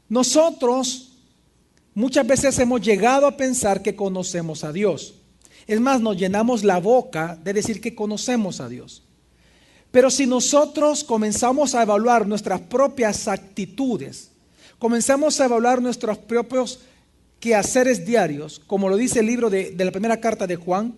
Nosotros muchas veces hemos llegado a pensar que conocemos a Dios. Es más, nos llenamos la boca de decir que conocemos a Dios. Pero si nosotros comenzamos a evaluar nuestras propias actitudes, comenzamos a evaluar nuestros propios quehaceres diarios, como lo dice el libro de la primera carta de Juan,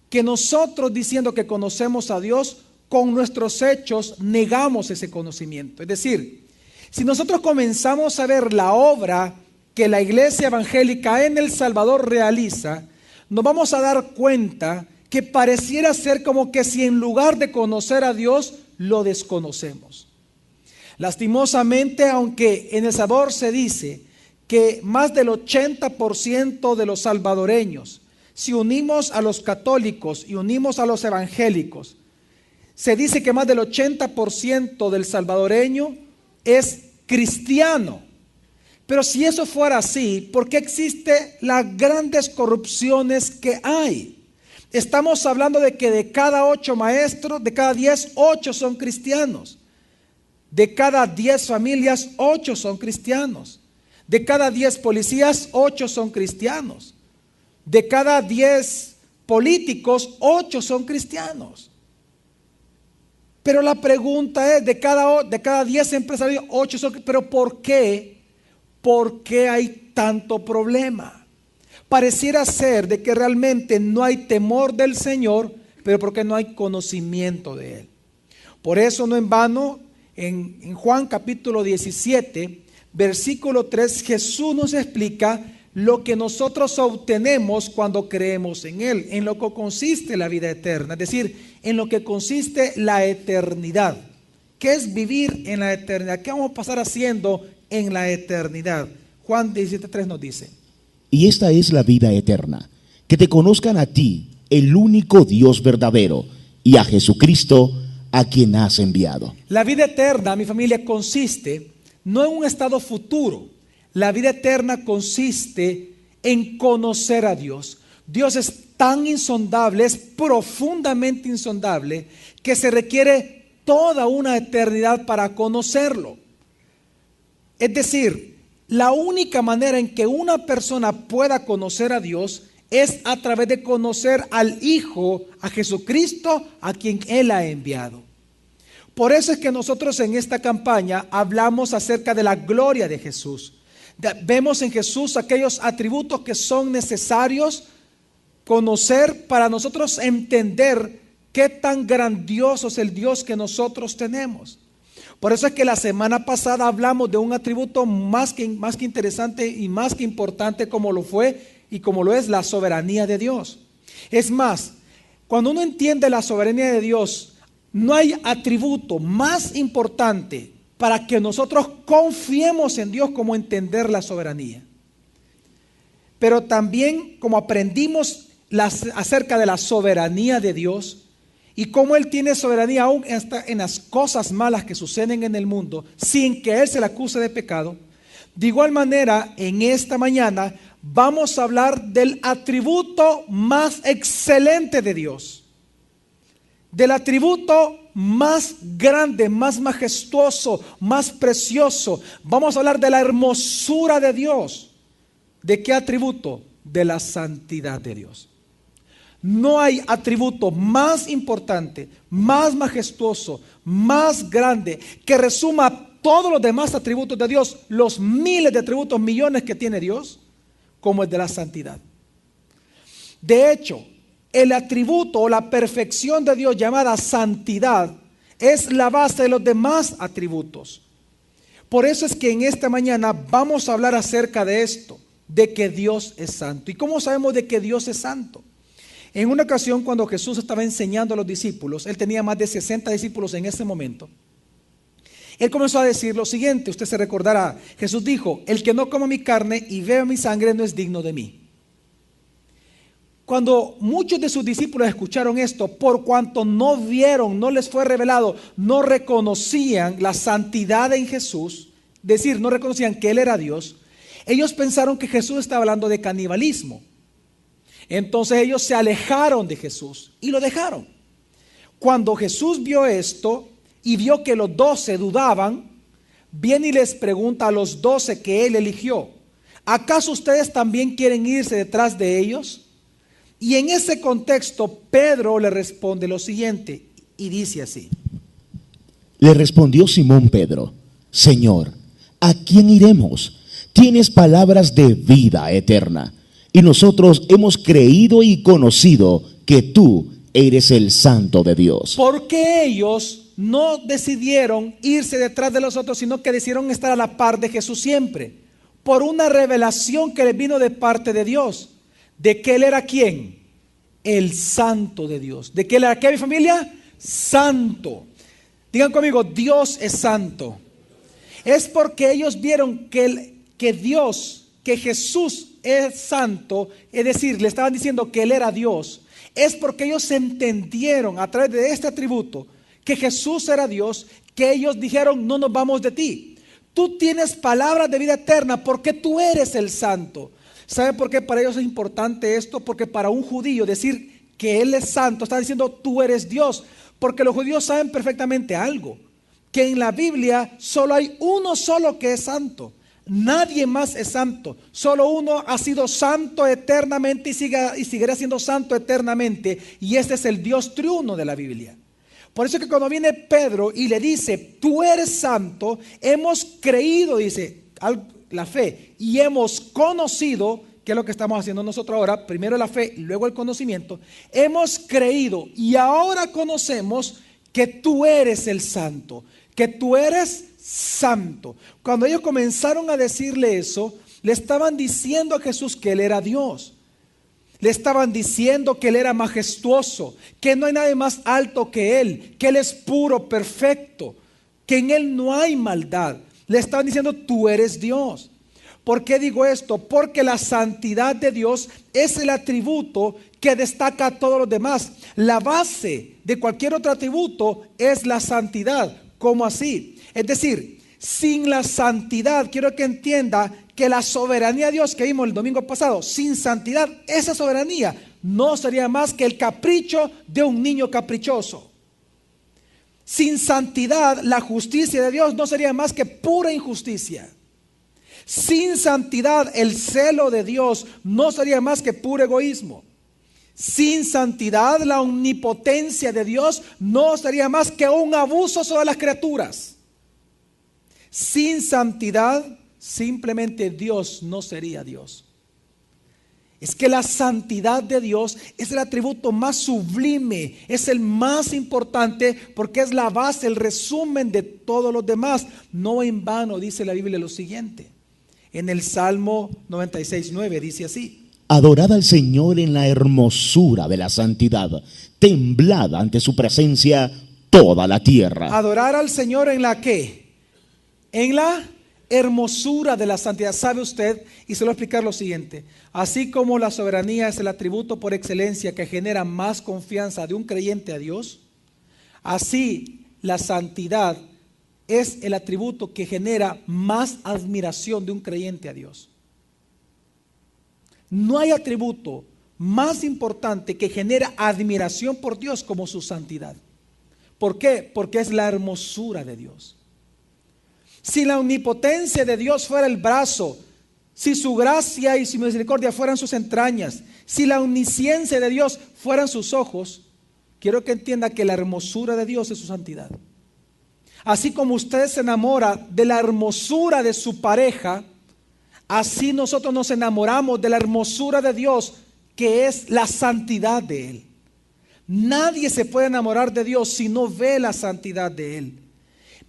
que nosotros diciendo que conocemos a Dios, con nuestros hechos negamos ese conocimiento. Es decir, si nosotros comenzamos a ver la obra que la iglesia evangélica en El Salvador realiza, nos vamos a dar cuenta que pareciera ser como que si en lugar de conocer a Dios, lo desconocemos. Lastimosamente, aunque en El Salvador se dice que más del 80% de los salvadoreños, si unimos a los católicos y unimos a los evangélicos, se dice que más del 80% del salvadoreño es cristiano. Pero si eso fuera así, ¿por qué existen las grandes corrupciones que hay? Estamos hablando de que de cada 8 maestros, de cada 10, 8 son cristianos. De cada 10 familias, 8 son cristianos. De cada 10 policías, 8 son cristianos. De cada 10 políticos, 8 son cristianos. Pero la pregunta es, de cada 10 empresarios, 8 son cristianos. ¿Pero por qué? ¿Por qué hay tanto problema? Pareciera ser de que realmente no hay temor del Señor, pero porque no hay conocimiento de Él. Por eso no en vano, en Juan capítulo 17, versículo 3, Jesús nos explica lo que nosotros obtenemos cuando creemos en Él, en lo que consiste la vida eterna, es decir, en lo que consiste la eternidad. ¿Qué es vivir en la eternidad? ¿Qué vamos a pasar haciendo en la eternidad? Juan 17:3 nos dice: y esta es la vida eterna, que te conozcan a ti, el único Dios verdadero, y a Jesucristo, a quien has enviado. La vida eterna, mi familia, consiste no en un estado futuro. La vida eterna consiste en conocer a Dios. Dios es tan insondable, es profundamente insondable, que se requiere toda una eternidad para conocerlo. Es decir, la única manera en que una persona pueda conocer a Dios es a través de conocer al Hijo, a Jesucristo, a quien Él ha enviado. Por eso es que nosotros en esta campaña hablamos acerca de la gloria de Jesús. Vemos en Jesús aquellos atributos que son necesarios conocer para nosotros entender qué tan grandioso es el Dios que nosotros tenemos. Por eso es que la semana pasada hablamos de un atributo más que interesante y más que importante, como lo fue y como lo es la soberanía de Dios. Es más, cuando uno entiende la soberanía de Dios, no hay atributo más importante para que nosotros confiemos en Dios como entender la soberanía. Pero también, como aprendimos acerca de la soberanía de Dios y cómo Él tiene soberanía aún en las cosas malas que suceden en el mundo, sin que Él se le acuse de pecado, de igual manera, en esta mañana vamos a hablar del atributo más excelente de Dios, del atributo más grande, más majestuoso, más precioso. Vamos a hablar de la hermosura de Dios. ¿De qué atributo? De la santidad de Dios. No hay atributo más importante, más majestuoso, más grande, que resuma todos los demás atributos de Dios, los miles de atributos, millones que tiene Dios, como el de la santidad. De hecho, el atributo o la perfección de Dios llamada santidad es la base de los demás atributos. Por eso es que en esta mañana vamos a hablar acerca de esto, de que Dios es santo. ¿Y cómo sabemos de que Dios es santo? En una ocasión, cuando Jesús estaba enseñando a los discípulos, Él tenía más de 60 discípulos en ese momento. Él comenzó a decir lo siguiente, usted se recordará. Jesús dijo: el que no coma mi carne y beba mi sangre no es digno de mí. Cuando muchos de sus discípulos escucharon esto, por cuanto no vieron, no les fue revelado, no reconocían la santidad en Jesús, es decir, no reconocían que Él era Dios, ellos pensaron que Jesús estaba hablando de canibalismo. Entonces ellos se alejaron de Jesús y lo dejaron. Cuando Jesús vio esto y vio que los 12 dudaban, viene y les pregunta a los 12 que él eligió: ¿acaso ustedes también quieren irse detrás de ellos? Y en ese contexto, Pedro le responde lo siguiente, y dice así. Le respondió Simón Pedro: Señor, ¿a quién iremos? Tienes palabras de vida eterna, y nosotros hemos creído y conocido que tú eres el Santo de Dios. ¿Por qué ellos no decidieron irse detrás de los otros, sino que decidieron estar a la par de Jesús siempre? Por una revelación que les vino de parte de Dios, de que Él era ¿quién? El Santo de Dios. ¿De que Él era qué, mi familia? Santo. Digan conmigo: Dios es santo. Es porque ellos vieron que Dios, que Jesús es santo, es decir, le estaban diciendo que Él era Dios. Es porque ellos entendieron a través de este atributo que Jesús era Dios, que ellos dijeron: no nos vamos de ti. Tú tienes palabras de vida eterna porque tú eres el santo. ¿Sabe por qué para ellos es importante esto? Porque para un judío decir que Él es santo, está diciendo tú eres Dios. Porque los judíos saben perfectamente algo, que en la Biblia solo hay uno solo que es santo. Nadie más es santo. Solo uno ha sido santo eternamente y seguirá siendo santo eternamente. Y este es el Dios triuno de la Biblia. Por eso que cuando viene Pedro y le dice: tú eres santo, hemos creído, dice, la fe, y hemos conocido, que es lo que estamos haciendo nosotros ahora, primero la fe y luego el conocimiento. Hemos creído y ahora conocemos que tú eres el santo, que tú eres santo. Cuando ellos comenzaron a decirle eso, le estaban diciendo a Jesús que Él era Dios. Le estaban diciendo que Él era majestuoso, que no hay nadie más alto que Él, que Él es puro, perfecto, que en Él no hay maldad. Le estaban diciendo: tú eres Dios. ¿Por qué digo esto? Porque la santidad de Dios es el atributo que destaca a todos los demás. La base de cualquier otro atributo es la santidad. ¿Cómo así? Es decir, sin la santidad, quiero que entienda que la soberanía de Dios que vimos el domingo pasado, sin santidad, esa soberanía no sería más que el capricho de un niño caprichoso. Sin santidad, la justicia de Dios no sería más que pura injusticia. Sin santidad, el celo de Dios no sería más que puro egoísmo. Sin santidad, la omnipotencia de Dios no sería más que un abuso sobre las criaturas. Sin santidad, simplemente Dios no sería Dios. Es que la santidad de Dios es el atributo más sublime, es el más importante porque es la base, el resumen de todos los demás. No en vano dice la Biblia lo siguiente. En el Salmo 96:9 dice así: adorad al Señor en la hermosura de la santidad, temblad ante su presencia toda la tierra. Adorar al Señor en la ¿qué? En la hermosura de la santidad. ¿Sabe usted? Y se lo voy a explicar lo siguiente. Así como la soberanía es el atributo por excelencia que genera más confianza de un creyente a Dios, así la santidad es el atributo que genera más admiración de un creyente a Dios. No hay atributo más importante que genera admiración por Dios como su santidad. ¿Por qué? Porque es la hermosura de Dios. Si la omnipotencia de Dios fuera el brazo, si su gracia y su misericordia fueran sus entrañas, si la omnisciencia de Dios fueran sus ojos, quiero que entienda que la hermosura de Dios es su santidad. Así como usted se enamora de la hermosura de su pareja, así nosotros nos enamoramos de la hermosura de Dios, que es la santidad de Él. Nadie se puede enamorar de Dios si no ve la santidad de Él.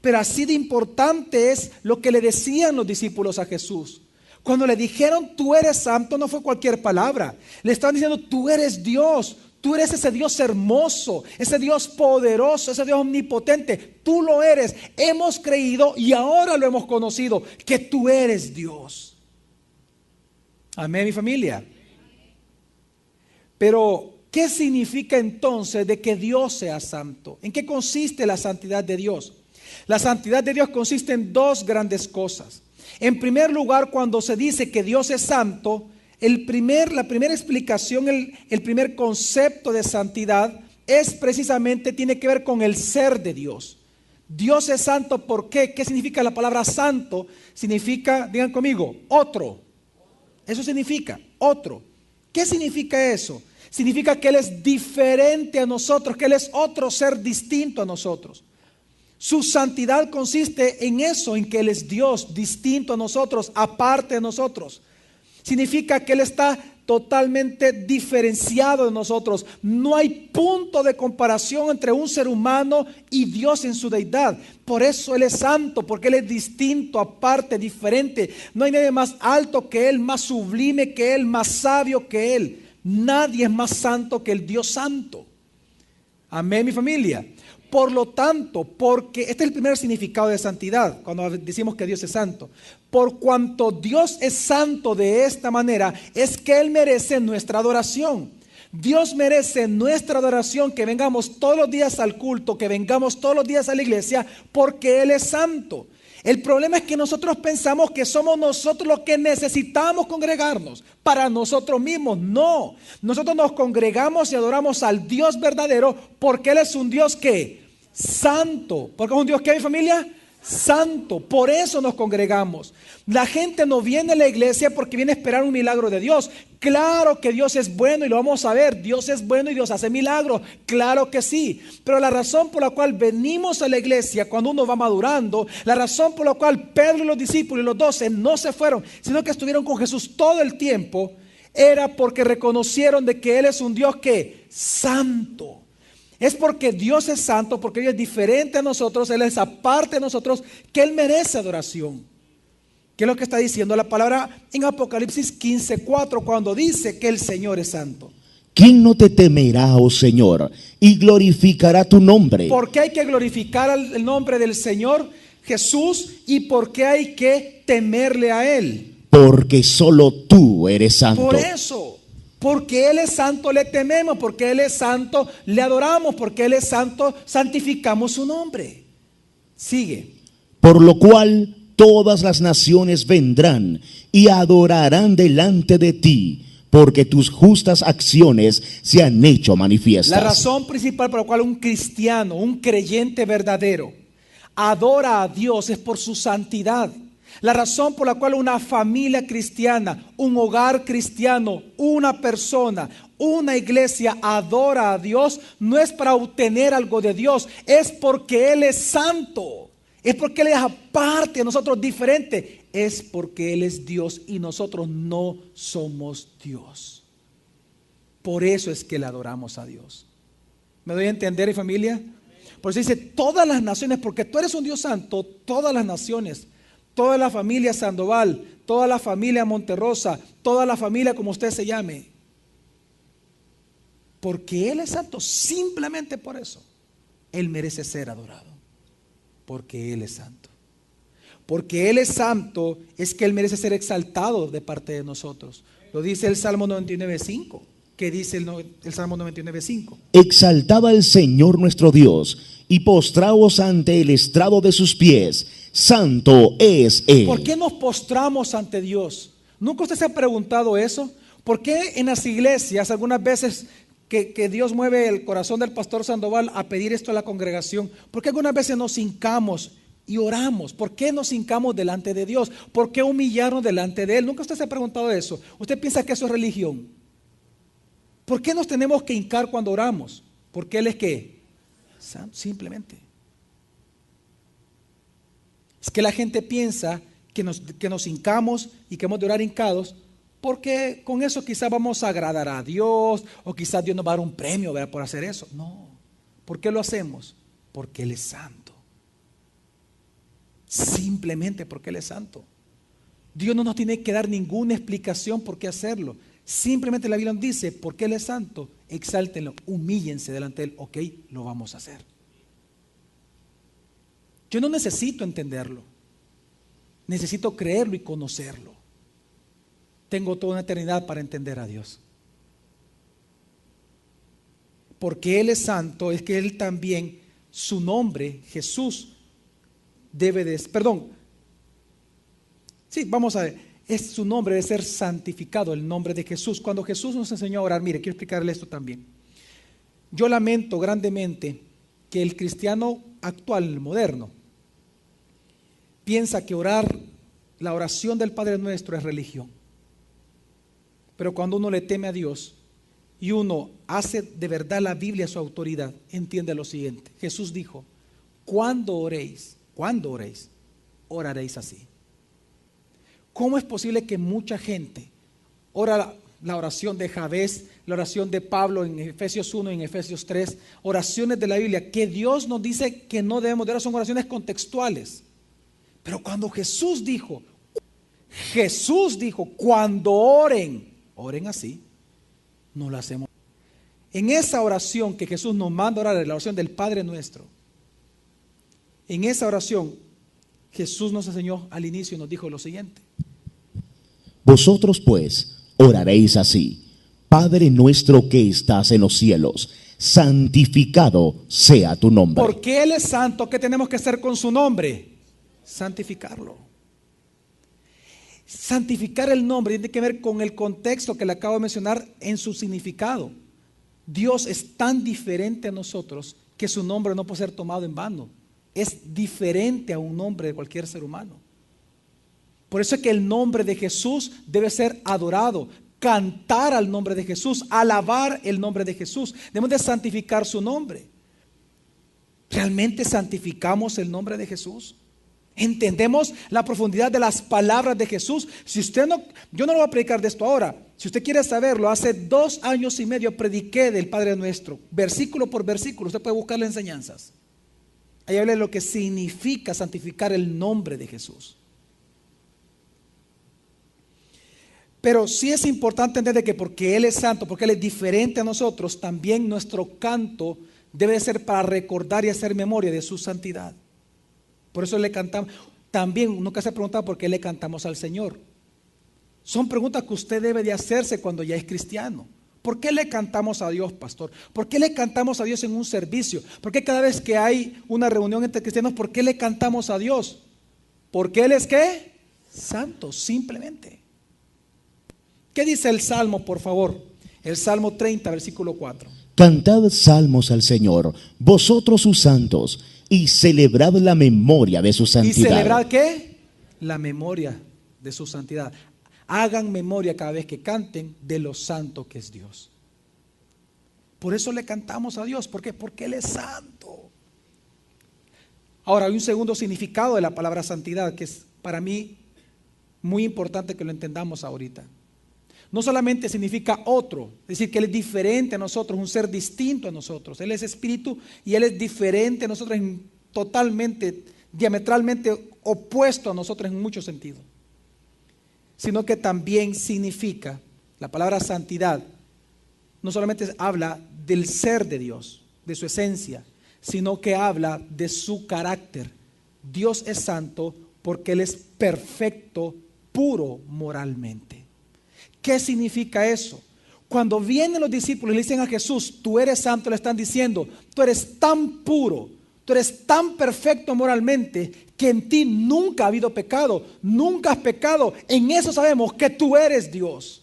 Pero así de importante es lo que le decían los discípulos a Jesús. Cuando le dijeron tú eres santo, no fue cualquier palabra. Le estaban diciendo tú eres Dios. Tú eres ese Dios hermoso, ese Dios poderoso, ese Dios omnipotente. Tú lo eres. Hemos creído y ahora lo hemos conocido, que tú eres Dios. Amén, mi familia. Pero, ¿qué significa entonces de que Dios sea santo? ¿En qué consiste la santidad de Dios? La santidad de Dios consiste en dos grandes cosas. En primer lugar, cuando se dice que Dios es santo, la primera explicación, el primer concepto de santidad es precisamente, tiene que ver con el ser de Dios. Dios es santo, ¿por qué? ¿Qué significa la palabra santo? Significa, digan conmigo, otro. Eso significa, otro. ¿Qué significa eso? Significa que Él es diferente a nosotros, que Él es otro ser distinto a nosotros. Su santidad consiste en eso, en que Él es Dios, distinto a nosotros, aparte de nosotros. Significa que Él está totalmente diferenciado de nosotros. No hay punto de comparación entre un ser humano y Dios en su deidad. Por eso Él es santo, porque Él es distinto, aparte, diferente. No hay nadie más alto que Él, más sublime que Él, más sabio que Él. Nadie es más santo que el Dios santo. Amén, mi familia. Por lo tanto, porque este es el primer significado de santidad, cuando decimos que Dios es santo. Por cuanto Dios es santo de esta manera, es que Él merece nuestra adoración. Dios merece nuestra adoración, que vengamos todos los días al culto, que vengamos todos los días a la iglesia, porque Él es santo. El problema es que nosotros pensamos que somos nosotros los que necesitamos congregarnos para nosotros mismos. No, nosotros nos congregamos y adoramos al Dios verdadero porque Él es un Dios que santo. ¿Porque es un Dios que, mi familia? Santo. Por eso nos congregamos. La gente no viene a la iglesia porque viene a esperar un milagro de Dios. Claro que Dios es bueno y lo vamos a ver. Dios es bueno y Dios hace milagros. Claro que sí. Pero la razón por la cual venimos a la iglesia cuando uno va madurando, la razón por la cual Pedro y los discípulos y los 12 no se fueron, sino que estuvieron con Jesús todo el tiempo, era porque reconocieron de que Él es un Dios que santo. Es porque Dios es santo, porque Él es diferente a nosotros, Él es aparte de nosotros, que Él merece adoración. ¿Qué es lo que está diciendo la palabra en Apocalipsis 15:4 cuando dice que el Señor es santo? ¿Quién no te temerá, oh Señor, y glorificará tu nombre? ¿Por qué hay que glorificar el nombre del Señor Jesús y por qué hay que temerle a Él? Porque solo tú eres santo. Por eso. Porque Él es santo, le tememos. Porque Él es santo, le adoramos. Porque Él es santo, santificamos su nombre. Sigue. Por lo cual todas las naciones vendrán y adorarán delante de ti, porque tus justas acciones se han hecho manifiestas. La razón principal por la cual un cristiano, un creyente verdadero, adora a Dios es por su santidad. La razón por la cual una familia cristiana, un hogar cristiano, una persona, una iglesia adora a Dios, no es para obtener algo de Dios, es porque Él es santo, es porque Él es aparte de nosotros, diferente, es porque Él es Dios y nosotros no somos Dios. Por eso es que le adoramos a Dios. ¿Me doy a entender, mi familia? Por eso dice todas las naciones, porque tú eres un Dios santo, todas las naciones. Toda la familia Sandoval, toda la familia Monterrosa, toda la familia como usted se llame. Porque Él es santo, simplemente por eso. Él merece ser adorado. Porque Él es santo. Porque Él es santo, es que Él merece ser exaltado de parte de nosotros. Lo dice el Salmo 99:5. ¿Qué dice el Salmo 99:5? Exaltad al Señor nuestro Dios y postraos ante el estrado de sus pies. Santo es Él. ¿Por qué nos postramos ante Dios? ¿Nunca usted se ha preguntado eso? ¿Por qué en las iglesias algunas veces que Dios mueve el corazón del pastor Sandoval a pedir esto a la congregación? ¿Por qué algunas veces nos hincamos y oramos? ¿Por qué nos hincamos delante de Dios? ¿Por qué humillarnos delante de Él? ¿Nunca usted se ha preguntado eso? ¿Usted piensa que eso es religión? ¿Por qué nos tenemos que hincar cuando oramos? Porque Él es ¿qué? Santo, simplemente. Es que la gente piensa que nos hincamos y que hemos de orar hincados porque con eso quizás vamos a agradar a Dios o quizás Dios nos va a dar un premio, ¿verdad?, por hacer eso. No. ¿Por qué lo hacemos? Porque Él es santo. Simplemente porque Él es santo. Dios no nos tiene que dar ninguna explicación por qué hacerlo. Simplemente la Biblia dice, porque Él es santo, exáltenlo, humíllense delante de Él. Ok, lo vamos a hacer. Yo no necesito entenderlo. Necesito creerlo y conocerlo. Tengo toda una eternidad para entender a Dios. Porque Él es santo, es que Él también, su nombre, Jesús, vamos a ver, es su nombre de ser santificado, el nombre de Jesús. Cuando Jesús nos enseñó a orar, mire, quiero explicarle esto también. Yo lamento grandemente que el cristiano actual, moderno, piensa que la oración del Padre Nuestro es religión. Pero cuando uno le teme a Dios y uno hace de verdad la Biblia su autoridad, entiende lo siguiente. Jesús dijo, cuando oréis, oraréis así. ¿Cómo es posible que mucha gente ora la oración de Jabez, la oración de Pablo en Efesios 1 y en Efesios 3, oraciones de la Biblia que Dios nos dice que no debemos de orar, son oraciones contextuales? Pero cuando Jesús dijo, cuando oren así, no lo hacemos. En esa oración que Jesús nos manda orar, la oración del Padre Nuestro, en esa oración Jesús nos enseñó al inicio y nos dijo lo siguiente. Vosotros pues oraréis así: Padre nuestro que estás en los cielos, santificado sea tu nombre. Porque Él es santo, ¿qué tenemos que hacer con su nombre? Santificarlo. Santificar el nombre tiene que ver con el contexto que le acabo de mencionar en su significado. Dios es tan diferente a nosotros que su nombre no puede ser tomado en vano. Es diferente a un nombre de cualquier ser humano. Por eso es que el nombre de Jesús debe ser adorado, cantar al nombre de Jesús, alabar el nombre de Jesús. Debemos de santificar su nombre. ¿Realmente santificamos el nombre de Jesús? ¿Entendemos la profundidad de las palabras de Jesús? Yo no lo voy a predicar de esto ahora. Si usted quiere saberlo, hace 2 años y medio prediqué del Padre Nuestro, versículo por versículo. Usted puede buscar las enseñanzas. Ahí habla de lo que significa santificar el nombre de Jesús. Pero sí es importante entender que porque Él es santo, porque Él es diferente a nosotros, también nuestro canto debe ser para recordar y hacer memoria de su santidad. Por eso le cantamos. También uno que se pregunta por qué le cantamos al Señor. Son preguntas que usted debe de hacerse cuando ya es cristiano. ¿Por qué le cantamos a Dios, pastor? ¿Por qué le cantamos a Dios en un servicio? ¿Por qué cada vez que hay una reunión entre cristianos, por qué le cantamos a Dios? Porque Él es ¿qué? Santo, simplemente. ¿Qué dice el Salmo, por favor? El Salmo 30, versículo 4. Cantad salmos al Señor, vosotros sus santos, y celebrad la memoria de su santidad. ¿Y celebrad qué? La memoria de su santidad. Hagan memoria cada vez que canten de lo santo que es Dios. Por eso le cantamos a Dios. ¿Por qué? Porque Él es santo. Ahora, hay un segundo significado de la palabra santidad que es para mí muy importante que lo entendamos ahorita. No solamente significa otro, es decir, que Él es diferente a nosotros, un ser distinto a nosotros. Él es espíritu y Él es diferente a nosotros, totalmente, diametralmente opuesto a nosotros en muchos sentidos. Sino que también significa, la palabra santidad, no solamente habla del ser de Dios, de su esencia, sino que habla de su carácter. Dios es santo porque Él es perfecto, puro moralmente. ¿Qué significa eso? Cuando vienen los discípulos y le dicen a Jesús, tú eres santo, le están diciendo, tú eres tan puro, tú eres tan perfecto moralmente, que en ti nunca ha habido pecado, nunca has pecado. En eso sabemos que tú eres Dios.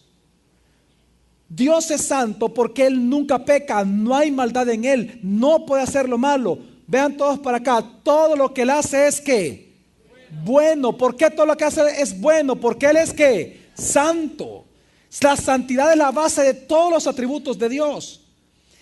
Dios es santo porque Él nunca peca, no hay maldad en Él, no puede hacer lo malo. Vean todos para acá, todo lo que Él hace es ¿qué? Bueno. ¿Por qué todo lo que hace es bueno? Porque Él es ¿qué? Santo. La santidad es la base de todos los atributos de Dios.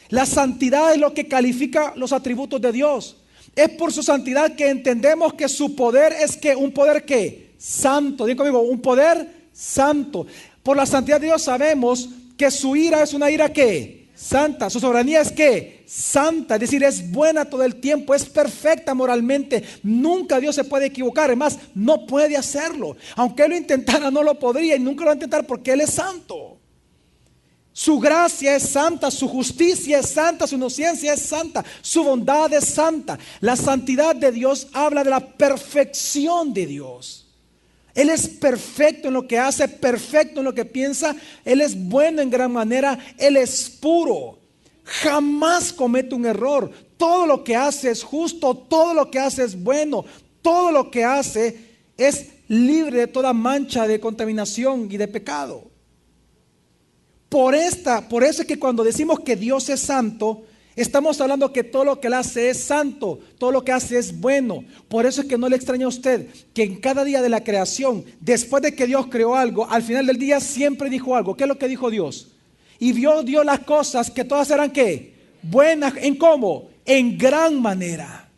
La santidad es lo que califica los atributos de Dios. Es por su santidad que entendemos que su poder es que un poder que santo. Digan conmigo, un poder santo. Por la santidad de Dios sabemos que su ira es una ira que santa. Su soberanía es que santa, es decir, es buena todo el tiempo, es perfecta moralmente. Nunca Dios se puede equivocar, además no puede hacerlo. Aunque Él lo intentara, no lo podría y nunca lo va a intentar porque Él es santo. Su gracia es santa, su justicia es santa, su inocencia es santa, su bondad es santa. La santidad de Dios habla de la perfección de Dios. Él es perfecto en lo que hace, perfecto en lo que piensa. Él es bueno en gran manera, Él es puro. Jamás comete un error. Todo lo que hace es justo, todo lo que hace es bueno, todo lo que hace es libre de toda mancha de contaminación y de pecado. Por eso es que cuando decimos que Dios es santo, Estamos hablando que todo lo que Él hace es santo, todo lo que hace es bueno. Por eso es que no le extraña a usted que en cada día de la creación, después de que Dios creó algo, al final del día siempre dijo algo. ¿Qué es lo que dijo Dios? Y vio Dios las cosas que todas eran ¿qué? Buenas. ¿En cómo? En gran manera.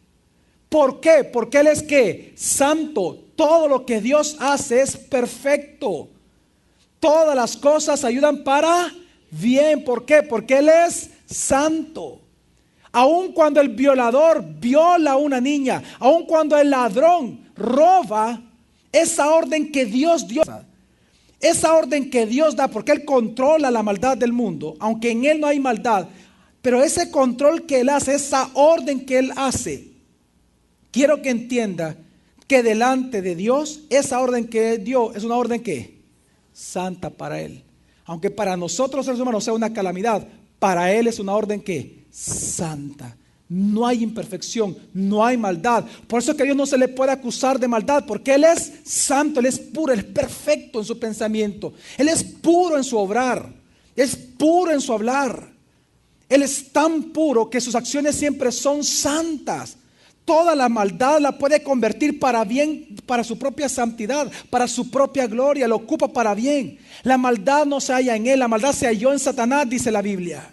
¿Por qué? Porque Él es ¿qué? Santo. Todo lo que Dios hace es perfecto. Todas las cosas ayudan para bien. ¿Por qué? Porque Él es santo. Aun cuando el violador viola a una niña, aun cuando el ladrón roba, esa orden que Dios dio, esa orden que Dios da, porque Él controla la maldad del mundo, aunque en Él no hay maldad, pero ese control que Él hace, esa orden que Él hace, quiero que entienda que delante de Dios, esa orden que Él dio es una orden que santa para Él. Aunque para nosotros seres humanos sea una calamidad, para Él es una orden que santa. No hay imperfección, no hay maldad. Por eso es que a Dios no se le puede acusar de maldad, porque Él es santo, Él es puro, Él es perfecto en su pensamiento. Él es puro en su obrar, es puro en su hablar. Él es tan puro que sus acciones siempre son santas. Toda la maldad la puede convertir para bien, para su propia santidad, para su propia gloria, lo ocupa para bien. La maldad no se halla en Él, la maldad se halló en Satanás, dice la Biblia.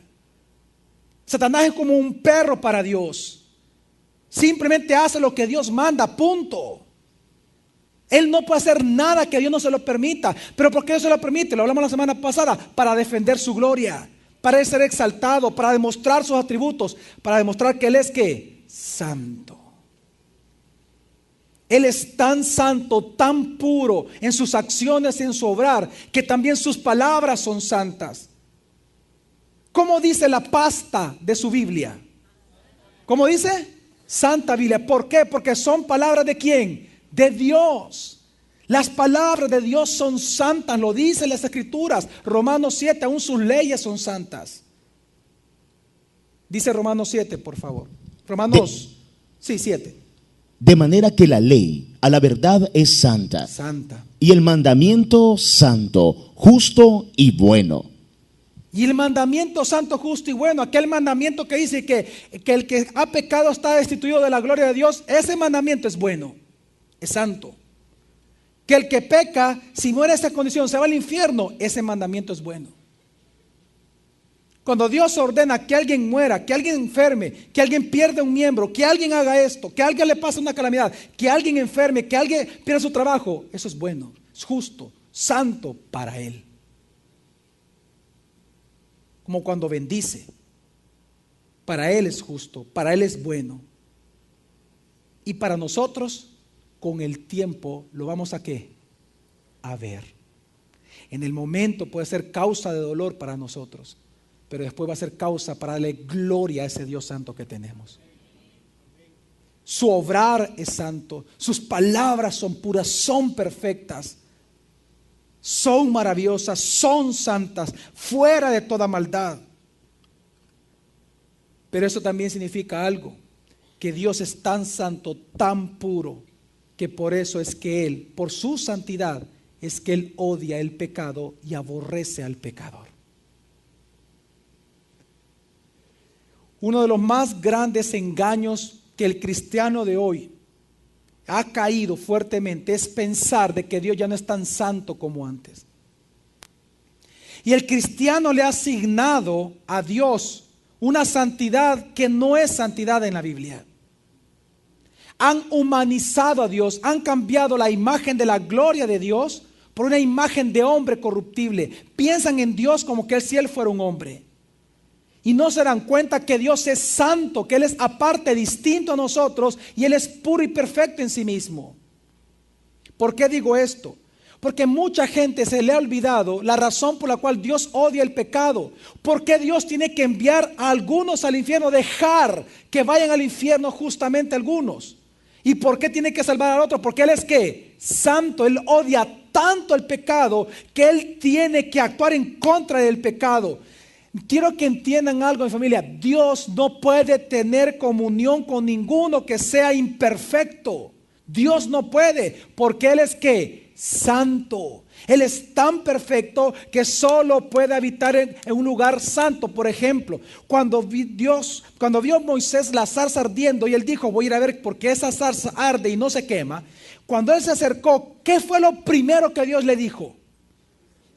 Satanás es como un perro para Dios. Simplemente hace lo que Dios manda, punto. Él no puede hacer nada que Dios no se lo permita. ¿Pero por qué Dios se lo permite? Lo hablamos la semana pasada. Para defender su gloria, para Él ser exaltado, para demostrar sus atributos, para demostrar que Él es ¿qué? Santo. Él es tan santo, tan puro en sus acciones y en su obrar, que también sus palabras son santas. ¿Cómo dice la pasta de su Biblia? ¿Cómo dice? Santa Biblia. ¿Por qué? Porque son palabras ¿de quién? De Dios. Las palabras de Dios son santas, lo dicen las Escrituras. Romanos 7, aún sus leyes son santas. Dice Romanos 7, por favor. Romanos 7. De manera que la ley, a la verdad, es santa. Santa. Y el mandamiento santo, justo y bueno. Y el mandamiento santo, justo y bueno, aquel mandamiento que dice que el que ha pecado está destituido de la gloria de Dios, ese mandamiento es bueno, es santo. Que el que peca, si muere en esa condición, se va al infierno, ese mandamiento es bueno. Cuando Dios ordena que alguien muera, que alguien enferme, que alguien pierda un miembro, que alguien haga esto, que a alguien le pase una calamidad, que alguien enferme, que alguien pierda su trabajo, eso es bueno, es justo, santo para Él. Como cuando bendice, para Él es justo, para Él es bueno. Y para nosotros, con el tiempo, lo vamos a ¿qué? A ver. En el momento puede ser causa de dolor para nosotros, pero después va a ser causa para darle gloria a ese Dios santo que tenemos. Su obrar es santo, sus palabras son puras, son perfectas, son maravillosas, son santas, fuera de toda maldad. Pero eso también significa algo, que Dios es tan santo, tan puro, que por eso es que Él, por su santidad, es que Él odia el pecado y aborrece al pecador. Uno de los más grandes engaños que el cristiano de hoy ha caído fuertemente es pensar de que Dios ya no es tan santo como antes. Y el cristiano le ha asignado a Dios una santidad que no es santidad en la Biblia. Han humanizado a Dios, han cambiado la imagen de la gloria de Dios por una imagen de hombre corruptible. Piensan en Dios como que si Él fuera un hombre. Y no se dan cuenta que Dios es santo, que Él es aparte, distinto a nosotros, y Él es puro y perfecto en sí mismo. ¿Por qué digo esto? Porque mucha gente se le ha olvidado la razón por la cual Dios odia el pecado. ¿Por qué Dios tiene que enviar a algunos al infierno, dejar que vayan al infierno justamente algunos? ¿Y por qué tiene que salvar al otro? Porque Él es ¿qué? Santo. Él odia tanto el pecado que Él tiene que actuar en contra del pecado. Quiero que entiendan algo, mi familia. Dios no puede tener comunión con ninguno que sea imperfecto. Dios no puede, porque Él es ¿qué? Santo. Él es tan perfecto que solo puede habitar en un lugar santo. Por ejemplo, cuando vio Moisés la zarza ardiendo y él dijo, voy a ir a ver por qué esa zarza arde y no se quema. Cuando él se acercó, ¿qué fue lo primero que Dios le dijo?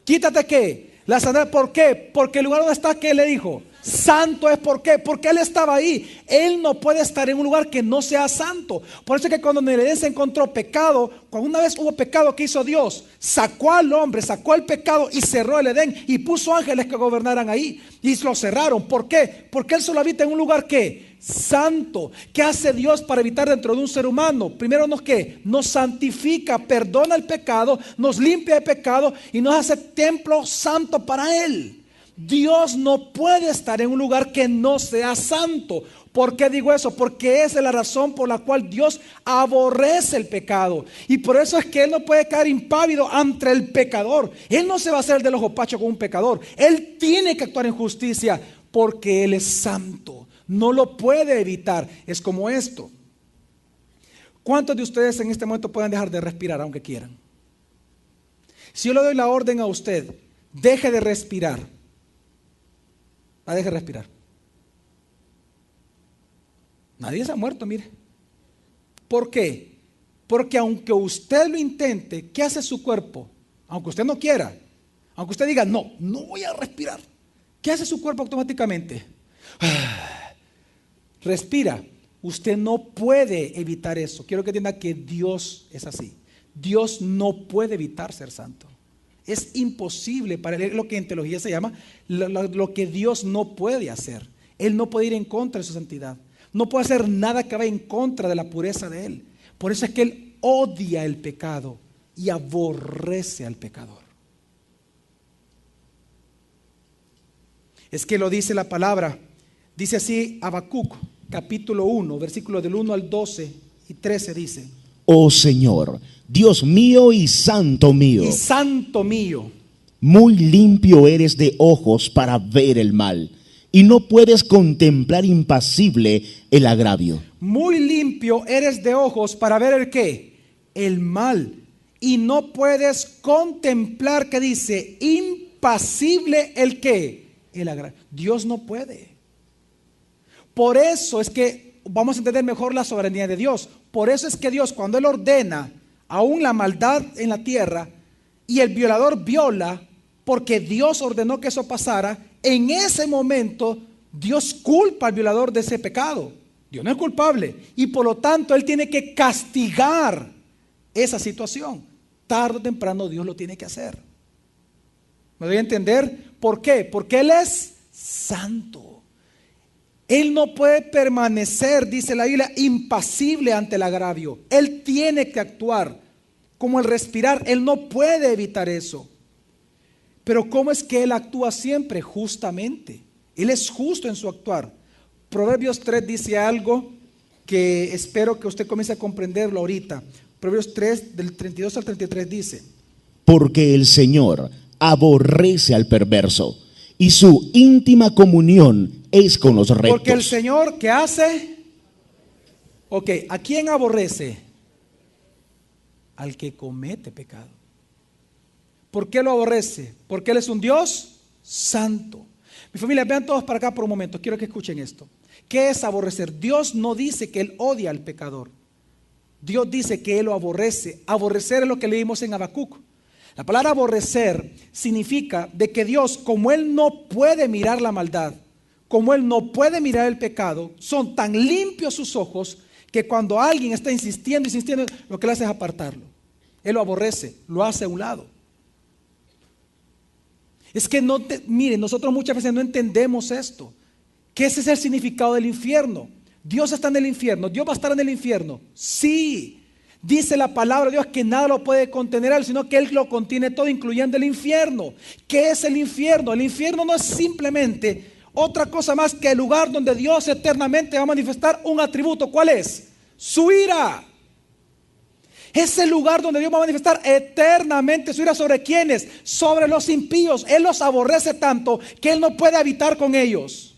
Quítate ¿qué? La sandalias. ¿Por qué? Porque el lugar donde está, ¿qué le dijo? Santo es. ¿Por qué? Porque él estaba ahí. Él no puede estar en un lugar que no sea santo. Por eso es que cuando en el Edén se encontró pecado, cuando una vez hubo pecado, ¿qué hizo Dios? Sacó al hombre, sacó el pecado y cerró el Edén y puso ángeles que gobernaran ahí y lo cerraron. ¿Por qué? Porque él solo habita en un lugar ¿qué? Santo. ¿Qué hace Dios para habitar dentro de un ser humano? Primero nos santifica, perdona el pecado, nos limpia de pecado y nos hace templo santo para él. Dios no puede estar en un lugar que no sea santo. ¿Por qué digo eso? Porque esa es la razón por la cual Dios aborrece el pecado. Y por eso es que Él no puede caer impávido ante el pecador. Él no se va a hacer del ojo pacho con un pecador. Él tiene que actuar en justicia porque Él es santo. No lo puede evitar. Es como esto. ¿Cuántos de ustedes en este momento pueden dejar de respirar aunque quieran? Si yo le doy la orden a usted, deje de respirar. Deje de respirar. Nadie se ha muerto, mire. ¿Por qué? Porque aunque usted lo intente, ¿qué hace su cuerpo? Aunque usted no quiera, aunque usted diga, no voy a respirar, ¿qué hace su cuerpo automáticamente? Respira. Usted no puede evitar eso. Quiero que entienda que Dios es así. Dios no puede evitar ser santo. Es imposible para él, lo que en teología se llama lo que Dios no puede hacer. Él no puede ir en contra de su santidad. No puede hacer nada que vaya en contra de la pureza de Él. Por eso es que Él odia el pecado y aborrece al pecador. Es que lo dice la palabra. Dice así Habacuc, capítulo 1, versículos del 1 al 12 y 13 dice: Oh Señor, Dios mío y santo mío. Y santo mío. Muy limpio eres de ojos para ver el mal, y no puedes contemplar impasible el agravio. Muy limpio eres de ojos para ver el ¿qué? El mal. Y no puedes contemplar, ¿qué dice? Impasible el ¿qué? El agravio. Dios no puede. Por eso es que vamos a entender mejor la soberanía de Dios. Por eso es que Dios, cuando Él ordena aún la maldad en la tierra y el violador viola, porque Dios ordenó que eso pasara, en ese momento Dios culpa al violador de ese pecado. Dios no es culpable y por lo tanto Él tiene que castigar esa situación. Tarde o temprano Dios lo tiene que hacer. ¿Me doy a entender? ¿Por qué? Porque Él es santo. Él no puede permanecer, dice la Biblia, impasible ante el agravio. Él tiene que actuar. Como el respirar, Él no puede evitar eso. Pero ¿cómo es que Él actúa siempre? Justamente. Él es justo en su actuar. Proverbios 3 dice algo que espero que usted comience a comprenderlo ahorita. Proverbios 3, del 32 al 33 dice: Porque el Señor aborrece al perverso, y su íntima comunión es con los rectos. Porque el Señor, ¿qué hace? Ok, ¿a quién aborrece? Al que comete pecado. ¿Por qué lo aborrece? Porque Él es un Dios santo. Mi familia, vean todos para acá por un momento. Quiero que escuchen esto. ¿Qué es aborrecer? Dios no dice que Él odia al pecador. Dios dice que Él lo aborrece. Aborrecer es lo que leímos en Habacuc. La palabra aborrecer significa de que Dios, como Él no puede mirar la maldad, como Él no puede mirar el pecado, son tan limpios sus ojos que cuando alguien está insistiendo, lo que Él hace es apartarlo. Él lo aborrece, lo hace a un lado. Es que miren, nosotros muchas veces no entendemos esto. Que ese es el significado del infierno. Dios está en el infierno. ¿Dios va a estar en el infierno? Sí. Dice la palabra de Dios que nada lo puede contener a Él, sino que Él lo contiene todo, incluyendo el infierno. ¿Qué es el infierno? El infierno no es simplemente otra cosa más que el lugar donde Dios eternamente va a manifestar un atributo. ¿Cuál es? Su ira. Es el lugar donde Dios va a manifestar eternamente su ira. ¿Sobre quiénes? Sobre los impíos. Él los aborrece tanto que Él no puede habitar con ellos.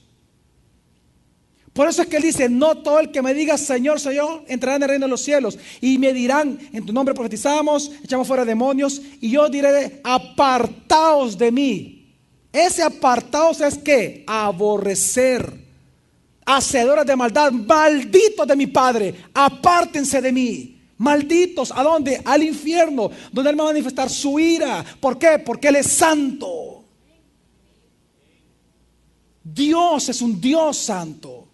Por eso es que él dice, no todo el que me diga Señor, Señor, entrará en el reino de los cielos. Y me dirán, en tu nombre profetizamos, echamos fuera demonios. Y yo diré, apartaos de mí. Ese apartaos es ¿qué? Aborrecer. Hacedores de maldad, malditos de mi Padre, apártense de mí. Malditos, ¿a dónde? Al infierno, donde Él va a manifestar su ira. ¿Por qué? Porque Él es santo. Dios es un Dios santo.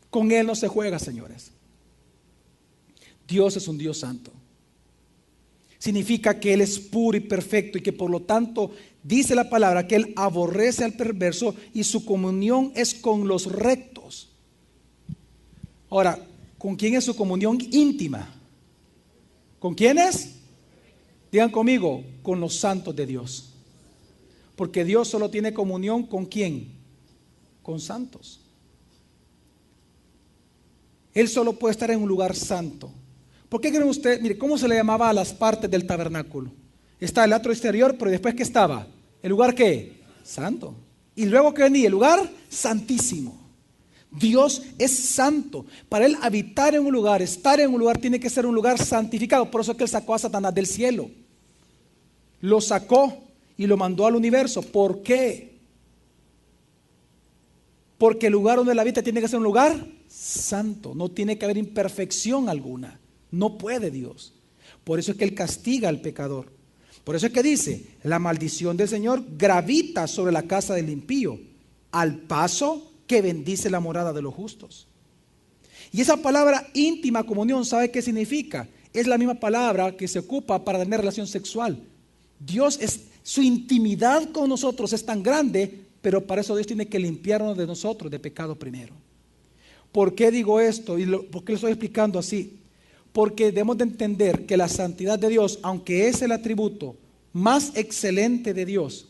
Con Él no se juega, señores. Dios es un Dios santo. Significa que Él es puro y perfecto y que por lo tanto dice la palabra que Él aborrece al perverso y su comunión es con los rectos. Ahora, ¿con quién es su comunión íntima? ¿Con quién es? Digan conmigo, con los santos de Dios. Porque Dios solo tiene comunión ¿con quién? Con santos. Él solo puede estar en un lugar santo. ¿Por qué creen ustedes? Mire, ¿cómo se le llamaba a las partes del tabernáculo? Está el atrio exterior, pero después ¿qué estaba? ¿El lugar qué? Santo. Y luego ¿qué venía? El lugar santísimo. Dios es santo. Para Él habitar en un lugar, estar en un lugar, tiene que ser un lugar santificado. Por eso es que Él sacó a Satanás del cielo. Lo sacó y lo mandó al universo. ¿Por qué? Porque el lugar donde Él habita tiene que ser un lugar santo. No tiene que haber imperfección alguna. No puede Dios. Por eso es que Él castiga al pecador. Por eso es que dice, la maldición del Señor gravita sobre la casa del impío, al paso que bendice la morada de los justos. Y esa palabra íntima comunión, ¿sabe qué significa? Es la misma palabra que se ocupa para tener relación sexual. Dios es, su intimidad con nosotros es tan grande, pero para eso Dios tiene que limpiarnos de nosotros, de pecado primero. ¿Por qué digo esto? ¿Y por qué lo estoy explicando así? Porque debemos de entender que la santidad de Dios, aunque es el atributo más excelente de Dios,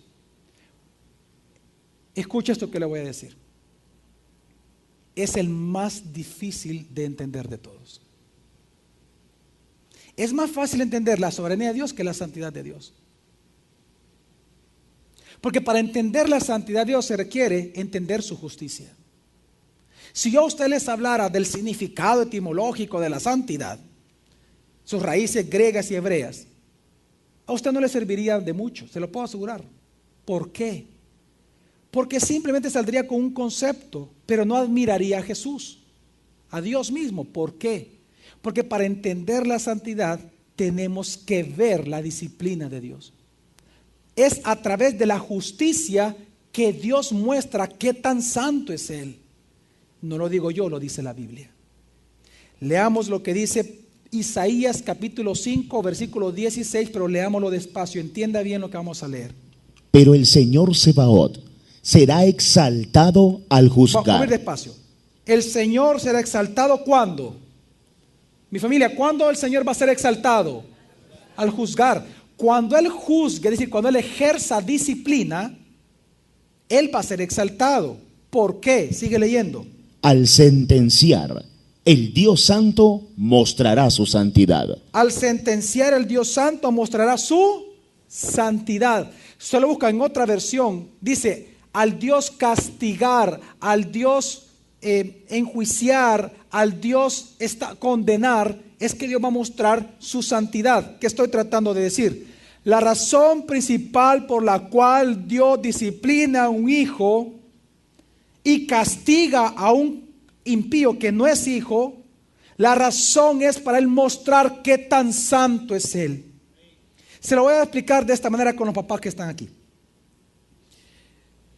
escucha esto que le voy a decir, es el más difícil de entender de todos. Es más fácil entender la soberanía de Dios que la santidad de Dios. Porque para entender la santidad de Dios se requiere entender su justicia. Si yo a usted les hablara del significado etimológico de la santidad, sus raíces griegas y hebreas, a usted no le serviría de mucho, se lo puedo asegurar. ¿Por qué? Porque simplemente saldría con un concepto, pero no admiraría a Jesús, a Dios mismo. ¿Por qué? Porque para entender la santidad tenemos que ver la disciplina de Dios. Es a través de la justicia que Dios muestra qué tan santo es Él. No lo digo yo, lo dice la Biblia. Leamos lo que dice Isaías capítulo 5, versículo 16, pero leámoslo despacio, entienda bien lo que vamos a leer. Pero el Señor Sebaot será exaltado al juzgar. Vamos a ver despacio. El Señor será exaltado ¿cuándo? Mi familia, ¿cuándo el Señor va a ser exaltado? Al juzgar. Cuando Él juzgue, es decir, cuando Él ejerza disciplina, Él va a ser exaltado. ¿Por qué? Sigue leyendo. Al sentenciar, el Dios Santo mostrará su santidad. Al sentenciar, el Dios Santo mostrará su santidad. Solo busca en otra versión, dice, al Dios castigar, al Dios enjuiciar, al Dios condenar, es que Dios va a mostrar su santidad. ¿Qué estoy tratando de decir? La razón principal por la cual Dios disciplina a un hijo y castiga a un impío que no es hijo, la razón es para Él mostrar qué tan santo es Él. Se lo voy a explicar de esta manera con los papás que están aquí.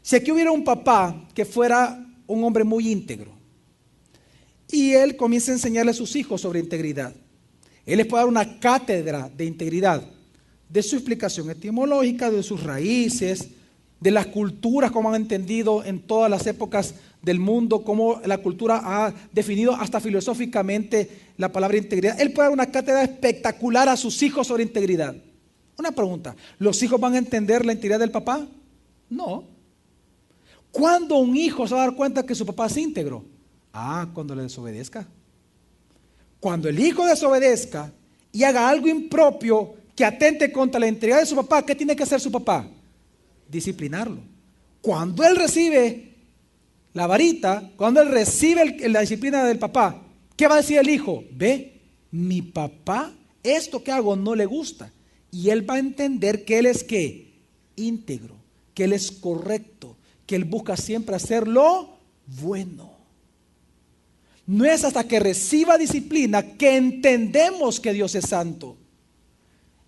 Si aquí hubiera un papá que fuera un hombre muy íntegro y él comienza a enseñarle a sus hijos sobre integridad, él les puede dar una cátedra de integridad, de su explicación etimológica, de sus raíces, de las culturas, como han entendido en todas las épocas del mundo, cómo la cultura ha definido hasta filosóficamente la palabra integridad. Él puede dar una cátedra espectacular a sus hijos sobre integridad. Una pregunta, ¿los hijos van a entender la integridad del papá? No. ¿Cuándo un hijo se va a dar cuenta que su papá es íntegro? Cuando le desobedezca. Cuando el hijo desobedezca y haga algo impropio que atente contra la integridad de su papá, ¿qué tiene que hacer su papá? Disciplinarlo. Cuando él recibe la varita, cuando él recibe la disciplina del papá, ¿qué va a decir el hijo? Ve, mi papá, esto que hago no le gusta. Y él va a entender que él es ¿qué? Íntegro, que él es correcto, que él busca siempre hacer lo bueno. No es hasta que reciba disciplina que entendemos que Dios es santo.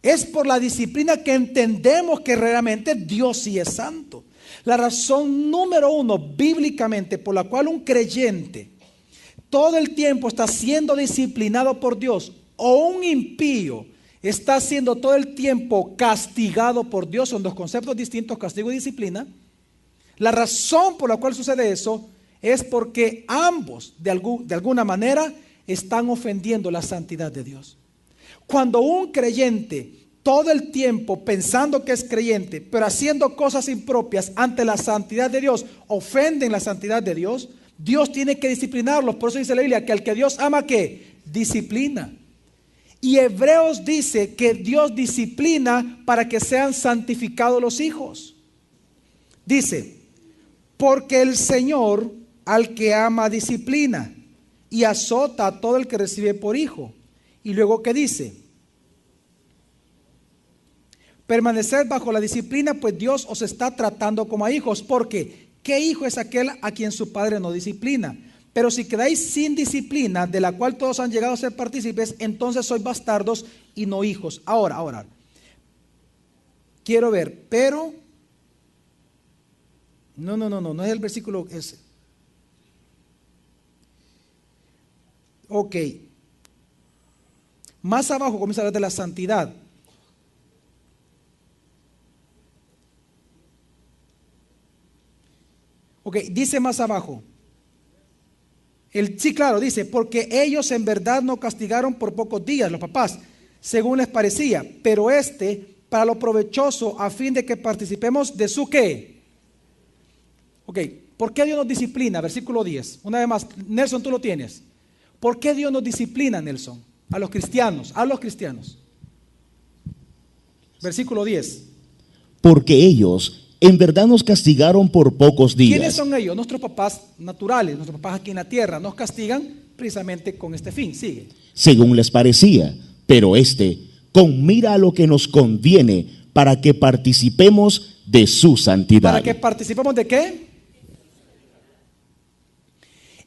Es por la disciplina que entendemos que realmente Dios sí es santo. La razón número uno bíblicamente por la cual un creyente todo el tiempo está siendo disciplinado por Dios, o un impío está siendo todo el tiempo castigado por Dios, son dos conceptos distintos, castigo y disciplina. La razón por la cual sucede eso es porque ambos de alguna manera están ofendiendo la santidad de Dios. Cuando un creyente todo el tiempo pensando que es creyente, pero haciendo cosas impropias ante la santidad de Dios, ofenden la santidad de Dios, Dios tiene que disciplinarlos. Por eso dice la Biblia que al que Dios ama, ¿qué? Disciplina. Y Hebreos dice que Dios disciplina para que sean santificados los hijos. Dice, porque el Señor al que ama disciplina y azota a todo el que recibe por hijo. Y luego, ¿qué dice? Permanecer bajo la disciplina, pues Dios os está tratando como a hijos. Porque ¿qué hijo es aquel a quien su padre no disciplina? Pero si quedáis sin disciplina, de la cual todos han llegado a ser partícipes, entonces sois bastardos y no hijos. Ahora, quiero ver, pero no es el versículo ese. Ok. Más abajo comienza a hablar de la santidad. Ok, dice más abajo. Sí, claro, dice, porque ellos en verdad no castigaron por pocos días, los papás, según les parecía, pero para lo provechoso, a fin de que participemos de su ¿qué? Ok, ¿por qué Dios nos disciplina? Versículo 10. Una vez más, Nelson, tú lo tienes. ¿Por qué Dios nos disciplina, Nelson? A los cristianos. Versículo 10. Porque ellos en verdad nos castigaron por pocos días. ¿Quiénes son ellos? Nuestros papás naturales, nuestros papás aquí en la tierra. Nos castigan precisamente con este fin. Sigue. Según les parecía, pero con mira a lo que nos conviene para que participemos de su santidad. ¿Para que participemos de qué?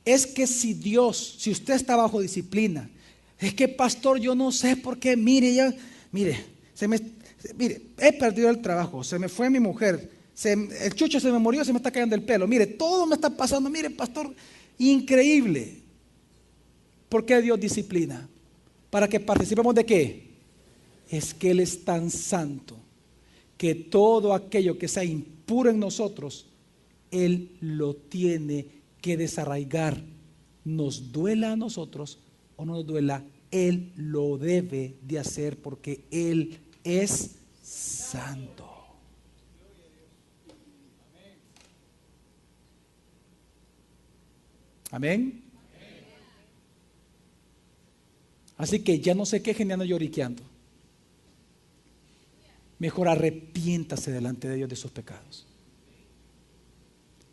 Es que si usted está bajo disciplina, es que pastor, yo no sé por qué, mire, he perdido el trabajo, se me fue mi mujer, el chucho se me murió, se me está cayendo el pelo, mire, todo me está pasando, mire, pastor, increíble. ¿Por qué Dios disciplina? ¿Para que participemos de qué? Es que Él es tan santo que todo aquello que sea impuro en nosotros, Él lo tiene que desarraigar. Nos duela a nosotros o no nos duela, Él lo debe de hacer porque Él es santo. Amén. Así que ya no se quejen ni anden lloriqueando. Mejor arrepiéntase delante de Dios de sus pecados.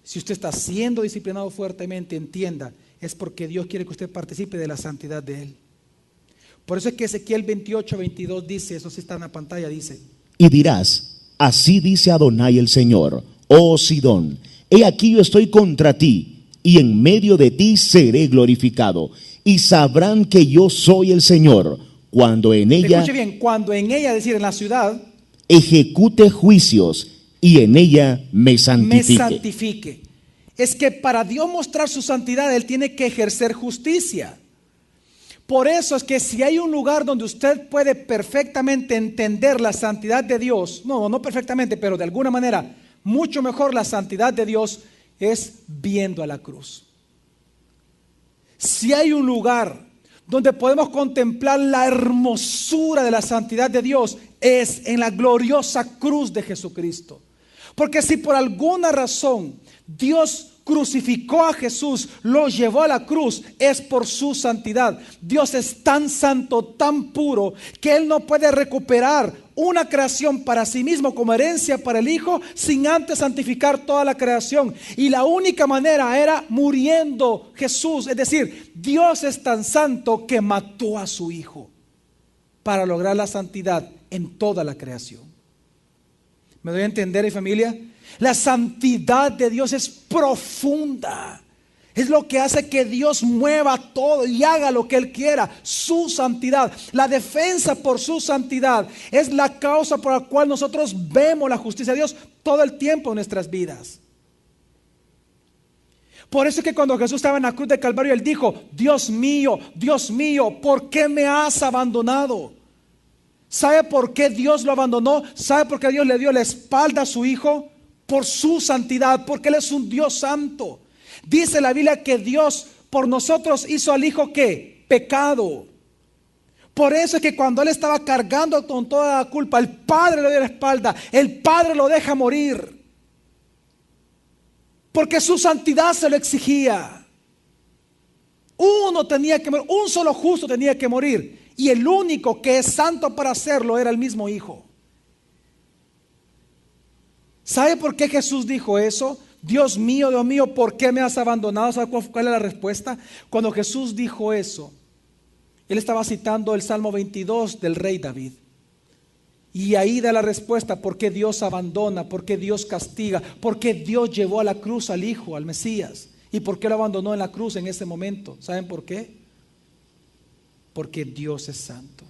Si usted está siendo disciplinado fuertemente, entienda, es porque Dios quiere que usted participe de la santidad de Él. Por eso es que Ezequiel 28:22 dice, eso sí está en la pantalla, dice. Y dirás, así dice Adonai el Señor, oh Sidón, he aquí yo estoy contra ti, y en medio de ti seré glorificado, y sabrán que yo soy el Señor, cuando en ella, escuche bien, cuando en ella, es decir, en la ciudad, ejecute juicios, y en ella me santifique. Es que para Dios mostrar su santidad, Él tiene que ejercer justicia. Por eso es que si hay un lugar donde usted puede perfectamente entender la santidad de Dios, no perfectamente, pero de alguna manera mucho mejor la santidad de Dios, es viendo a la cruz. Si hay un lugar donde podemos contemplar la hermosura de la santidad de Dios, es en la gloriosa cruz de Jesucristo. Porque si por alguna razón Dios crucificó a Jesús, lo llevó a la cruz, es por su santidad. Dios es tan santo, tan puro, que Él no puede recuperar una creación para sí mismo como herencia para el Hijo sin antes santificar toda la creación. Y la única manera era muriendo Jesús. Es decir, Dios es tan santo que mató a su Hijo para lograr la santidad en toda la creación. ¿Me doy a entender, mi familia? La santidad de Dios es profunda. Es lo que hace que Dios mueva todo y haga lo que Él quiera. Su santidad, la defensa por su santidad, es la causa por la cual nosotros vemos la justicia de Dios todo el tiempo en nuestras vidas. Por eso es que cuando Jesús estaba en la cruz de Calvario, Él dijo: Dios mío, ¿por qué me has abandonado? ¿Sabe por qué Dios lo abandonó? ¿Sabe por qué Dios le dio la espalda a su Hijo? Por su santidad, porque Él es un Dios santo. Dice la Biblia que Dios por nosotros hizo al Hijo ¿qué? Pecado. Por eso es que cuando Él estaba cargando con toda la culpa, el Padre le dio la espalda, el Padre lo deja morir. Porque su santidad se lo exigía. Uno tenía que morir, un solo justo tenía que morir. Y el único que es santo para hacerlo era el mismo Hijo. ¿Sabe por qué Jesús dijo eso? Dios mío, ¿por qué me has abandonado? ¿Sabe cuál es la respuesta? Cuando Jesús dijo eso, Él estaba citando el Salmo 22 del rey David. Y ahí da la respuesta: ¿por qué Dios abandona? ¿Por qué Dios castiga? ¿Por qué Dios llevó a la cruz al Hijo, al Mesías? ¿Y por qué lo abandonó en la cruz en ese momento? ¿Saben por qué? Porque Dios es santo.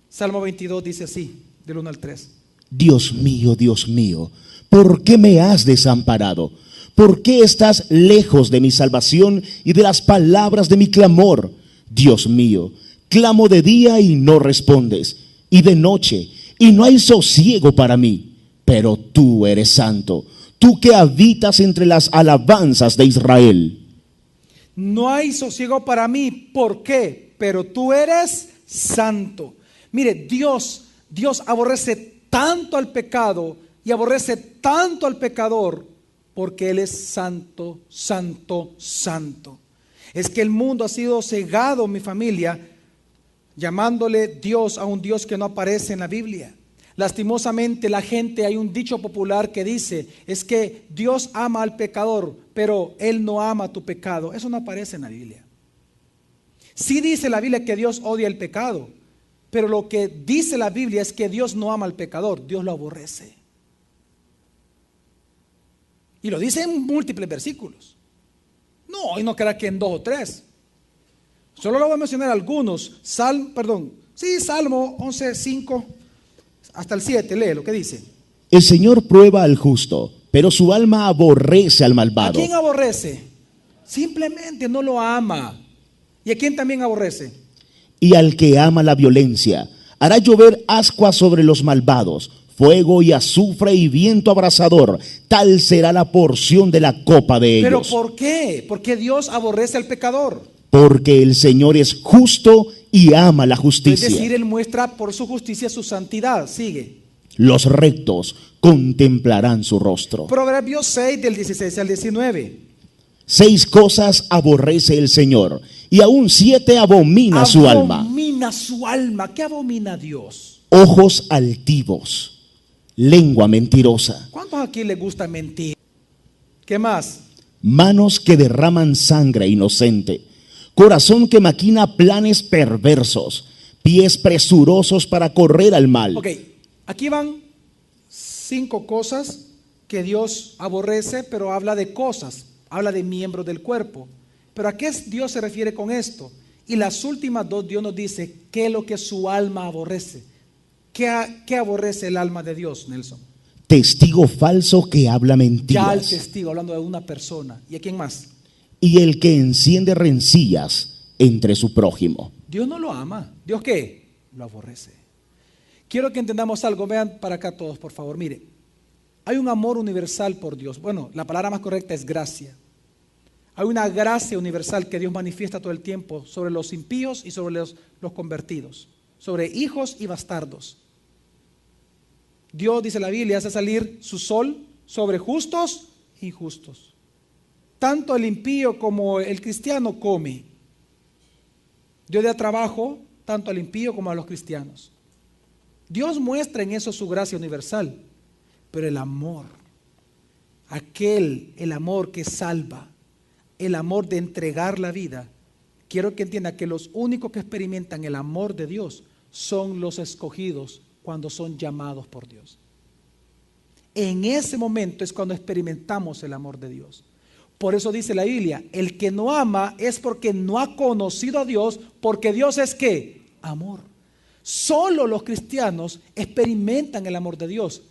Salmo 22 dice así, del 1 al 3. Dios mío, ¿por qué me has desamparado? ¿Por qué estás lejos de mi salvación y de las palabras de mi clamor? Dios mío, clamo de día y no respondes, y de noche, y no hay sosiego para mí. Pero tú eres santo, tú que habitas entre las alabanzas de Israel. No hay sosiego para mí. ¿Por qué? Pero tú eres santo. Mire, Dios aborrece tanto al pecado y aborrece tanto al pecador porque Él es santo, santo, santo. Es que el mundo ha sido cegado, mi familia, llamándole Dios a un Dios que no aparece en la Biblia. Lastimosamente la gente, hay un dicho popular que dice, es que Dios ama al pecador, pero Él no ama tu pecado. Eso no aparece en la Biblia. Sí dice la Biblia que Dios odia el pecado, pero lo que dice la Biblia es que Dios no ama al pecador, Dios lo aborrece. Y lo dice en múltiples versículos. No, y no crea que en 2 o 3. Solo lo voy a mencionar algunos. Salmo 11, 5 hasta el 7, lee lo que dice. El Señor prueba al justo, pero su alma aborrece al malvado. ¿A quién aborrece? Simplemente no lo ama. ¿Y a quién también aborrece? Y al que ama la violencia, hará llover ascua sobre los malvados, fuego y azufre y viento abrasador, tal será la porción de la copa de ellos. ¿Pero por qué? ¿Por qué Dios aborrece al pecador? Porque el Señor es justo y ama la justicia. Es decir, Él muestra por su justicia su santidad. Sigue. Los rectos contemplarán su rostro. Proverbios 6 del 16 al 19. 6 cosas aborrece el Señor, y aún 7 abomina su alma. Abomina su alma. ¿Qué abomina Dios? Ojos altivos, lengua mentirosa. ¿Cuántos aquí les gusta mentir? ¿Qué más? Manos que derraman sangre inocente, corazón que maquina planes perversos, pies presurosos para correr al mal. Ok, aquí van 5 cosas que Dios aborrece, pero habla de cosas. Habla de miembros del cuerpo. Pero ¿a qué Dios se refiere con esto? Y las últimas 2 Dios nos dice qué es lo que su alma aborrece. ¿Qué aborrece el alma de Dios, Nelson? Testigo falso que habla mentiras. Ya el testigo, hablando de una persona. ¿Y a quién más? Y el que enciende rencillas entre su prójimo. Dios no lo ama. ¿Dios qué? Lo aborrece. Quiero que entendamos algo. Vean para acá todos, por favor. Mire, hay un amor universal por Dios. Bueno, la palabra más correcta es gracia. Hay una gracia universal que Dios manifiesta todo el tiempo sobre los impíos y sobre los convertidos, sobre hijos y bastardos. Dios, dice la Biblia, hace salir su sol sobre justos e injustos. Tanto el impío como el cristiano come. Dios da trabajo tanto al impío como a los cristianos. Dios muestra en eso su gracia universal, pero el amor, el amor que salva, el amor de entregar la vida, quiero que entienda que los únicos que experimentan el amor de Dios son los escogidos cuando son llamados por Dios. En ese momento es cuando experimentamos el amor de Dios. Por eso dice la Biblia, el que no ama es porque no ha conocido a Dios, porque Dios es ¿qué? Amor. Solo los cristianos experimentan el amor de Dios.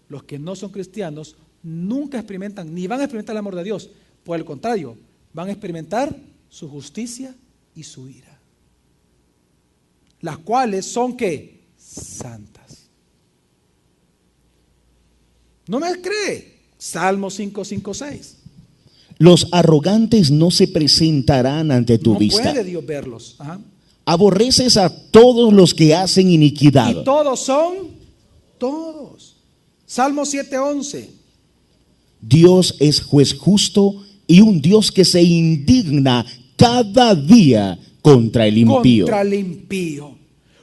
Los que no son cristianos nunca experimentan, ni van a experimentar el amor de Dios. Por el contrario, van a experimentar su justicia y su ira. Las cuales son ¿qué? Santas. ¿No me cree? Salmo 5, 5, 6. Los arrogantes no se presentarán ante tu vista. No puede Dios verlos. Ajá. Aborreces a todos los que hacen iniquidad. Y todos son, todos. Salmo 7, 11. Dios es juez justo y un Dios que se indigna cada día contra el impío. Contra el impío.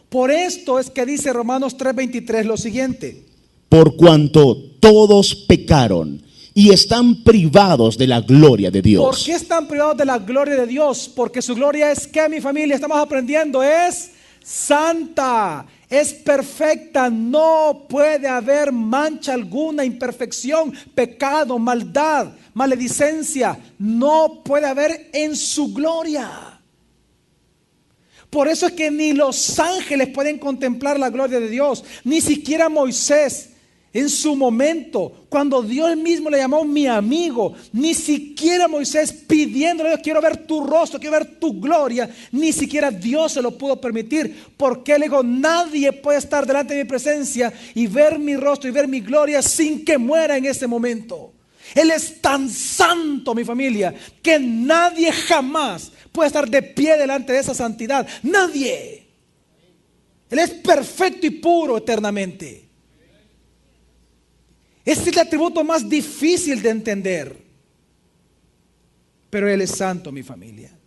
Por esto es que dice Romanos 3:23 lo siguiente. Por cuanto todos pecaron y están privados de la gloria de Dios. ¿Por qué están privados de la gloria de Dios? Porque su gloria es que, mi familia, estamos aprendiendo, es santa, es perfecta, no puede haber mancha alguna, imperfección, pecado, maldad, maledicencia, no puede haber en su gloria. Por eso es que ni los ángeles pueden contemplar la gloria de Dios, ni siquiera Moisés. En su momento, cuando Dios mismo le llamó mi amigo, ni siquiera Moisés pidiéndole, Dios, quiero ver tu rostro, quiero ver tu gloria, ni siquiera Dios se lo pudo permitir, porque él dijo, nadie puede estar delante de mi presencia y ver mi rostro y ver mi gloria sin que muera en ese momento. Él es tan santo, mi familia, que nadie jamás puede estar de pie delante de esa santidad. Nadie. Él es perfecto y puro eternamente. Este es el atributo más difícil de entender. Pero Él es santo, mi familia.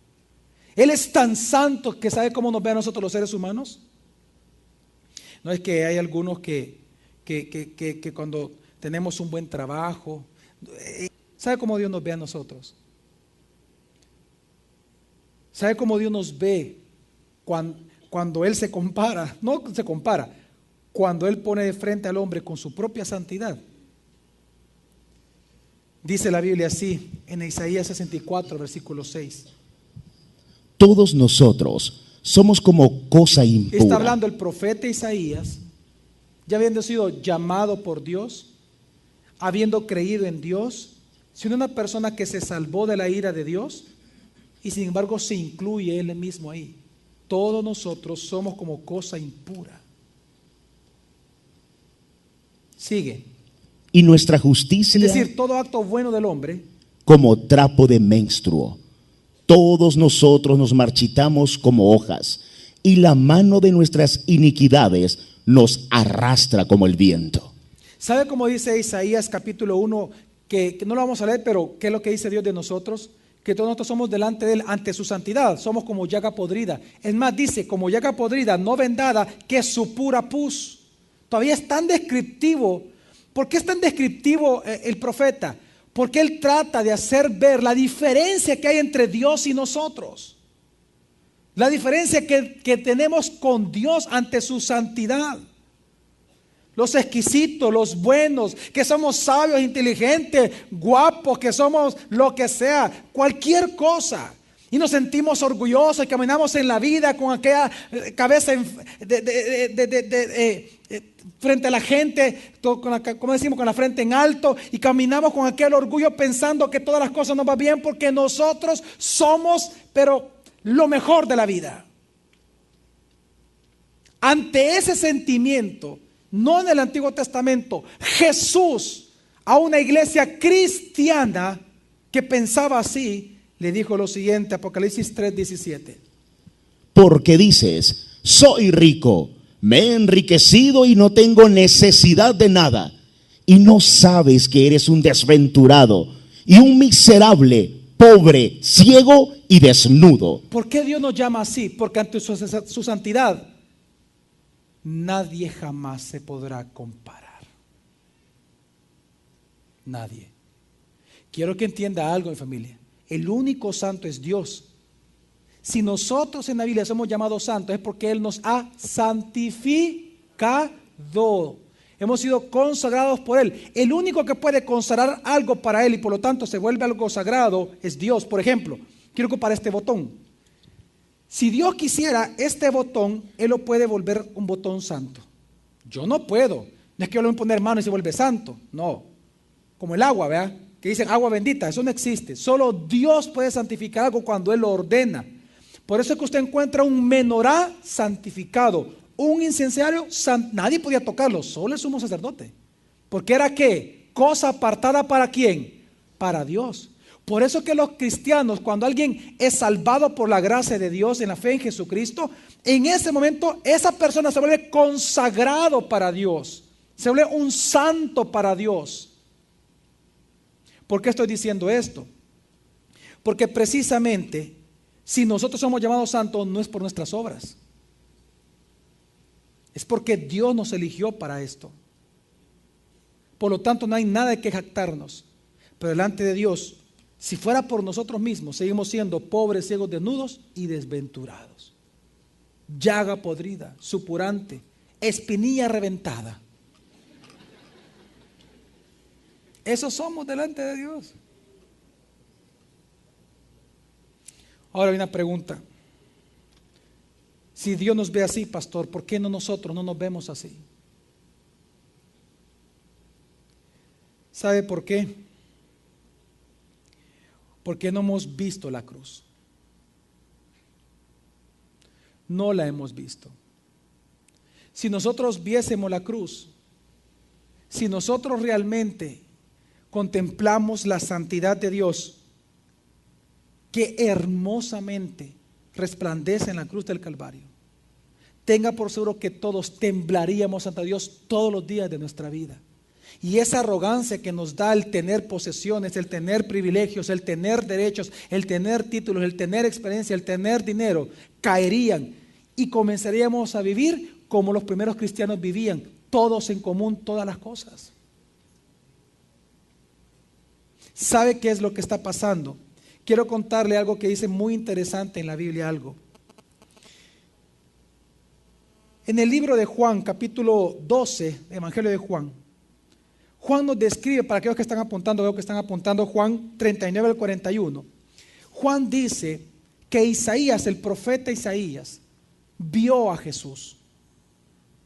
Él es tan santo que ¿sabe cómo nos ve a nosotros los seres humanos? No es que hay algunos que cuando tenemos un buen trabajo, ¿sabe cómo Dios nos ve a nosotros? ¿Sabe cómo Dios nos ve cuando Él se compara? No se compara, cuando Él pone de frente al hombre con su propia santidad. Dice la Biblia así en Isaías 64, versículo 6. Todos nosotros somos como cosa impura. Está hablando el profeta Isaías, ya habiendo sido llamado por Dios, habiendo creído en Dios, siendo una persona que se salvó de la ira de Dios, y sin embargo se incluye él mismo ahí. Todos nosotros somos como cosa impura. Sigue. Y nuestra justicia, es decir, todo acto bueno del hombre, como trapo de menstruo. Todos nosotros nos marchitamos como hojas, y la mano de nuestras iniquidades nos arrastra como el viento. ¿Sabe cómo dice Isaías capítulo 1? Que no lo vamos a leer, pero ¿qué es lo que dice Dios de nosotros? Que todos nosotros somos delante de Él, ante su santidad, somos como llaga podrida. Es más, dice, como llaga podrida, no vendada, que su pura pus. Todavía es tan descriptivo. ¿Por qué es tan descriptivo el profeta? Porque él trata de hacer ver la diferencia que hay entre Dios y nosotros. La diferencia que tenemos con Dios ante su santidad. Los exquisitos, los buenos, que somos sabios, inteligentes, guapos, que somos lo que sea, cualquier cosa. Y nos sentimos orgullosos y caminamos en la vida con aquella cabeza frente a la gente, como decimos, con la frente en alto, y caminamos con aquel orgullo pensando que todas las cosas nos van bien porque nosotros somos, pero lo mejor de la vida. Ante ese sentimiento, no en el Antiguo Testamento, Jesús a una iglesia cristiana que pensaba así, le dijo lo siguiente, Apocalipsis 3:17. Porque dices, soy rico, me he enriquecido y no tengo necesidad de nada, y no sabes que eres un desventurado y un miserable, pobre, ciego y desnudo. ¿Por qué Dios nos llama así? Porque ante su santidad nadie jamás se podrá comparar. Nadie. Quiero que entienda algo, mi familia. El único santo es Dios. Si nosotros en la Biblia somos llamados santos, es porque Él nos ha santificado. Hemos sido consagrados por Él. El único que puede consagrar algo para Él y por lo tanto se vuelve algo sagrado es Dios. Por ejemplo, quiero ocupar este botón. Si Dios quisiera este botón, Él lo puede volver un botón santo. Yo no puedo. No es que yo le voy a poner mano y se vuelve santo. No. Como el agua, ¿verdad? Que dicen agua bendita. Eso no existe. Solo Dios puede santificar algo cuando Él lo ordena. Por eso es que usted encuentra un menorá santificado. Un incensario, nadie podía tocarlo, solo el sumo sacerdote. Porque era ¿qué? Cosa apartada ¿para quién? Para Dios. Por eso que los cristianos, cuando alguien es salvado por la gracia de Dios en la fe en Jesucristo, en ese momento esa persona se vuelve consagrado para Dios. Se vuelve un santo para Dios. ¿Por qué estoy diciendo esto? Porque precisamente si nosotros somos llamados santos no es por nuestras obras. Es porque Dios nos eligió para esto. Por lo tanto, no hay nada de que jactarnos. Pero delante de Dios, si fuera por nosotros mismos, seguimos siendo pobres, ciegos, desnudos y desventurados. Llaga podrida, supurante, espinilla reventada. Eso somos delante de Dios. Ahora hay una pregunta. Si Dios nos ve así, pastor, ¿por qué nosotros no nos vemos así? ¿Sabe por qué? Porque no hemos visto la cruz. No la hemos visto. Si nosotros viésemos la cruz, si nosotros realmente contemplamos la santidad de Dios, que hermosamente resplandece en la cruz del Calvario, tenga por seguro que todos temblaríamos ante Dios todos los días de nuestra vida. Y esa arrogancia que nos da el tener posesiones, el tener privilegios, el tener derechos, el tener títulos, el tener experiencia, el tener dinero, caerían y comenzaríamos a vivir como los primeros cristianos vivían, todos en común, todas las cosas. ¿Sabe qué es lo que está pasando? Quiero contarle algo que dice muy interesante en la Biblia, algo. En el libro de Juan, capítulo 12, Evangelio de Juan, Juan nos describe, para aquellos que están apuntando, veo que están apuntando Juan 39 al 41. Juan dice que Isaías, el profeta Isaías, vio a Jesús.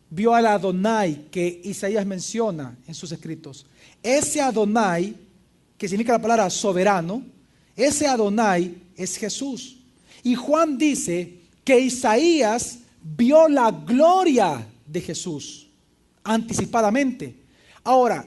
Vio al Adonai que Isaías menciona en sus escritos. Ese Adonai, que significa la palabra soberano, ese Adonai es Jesús. Y Juan dice que Isaías vio la gloria de Jesús anticipadamente. Ahora,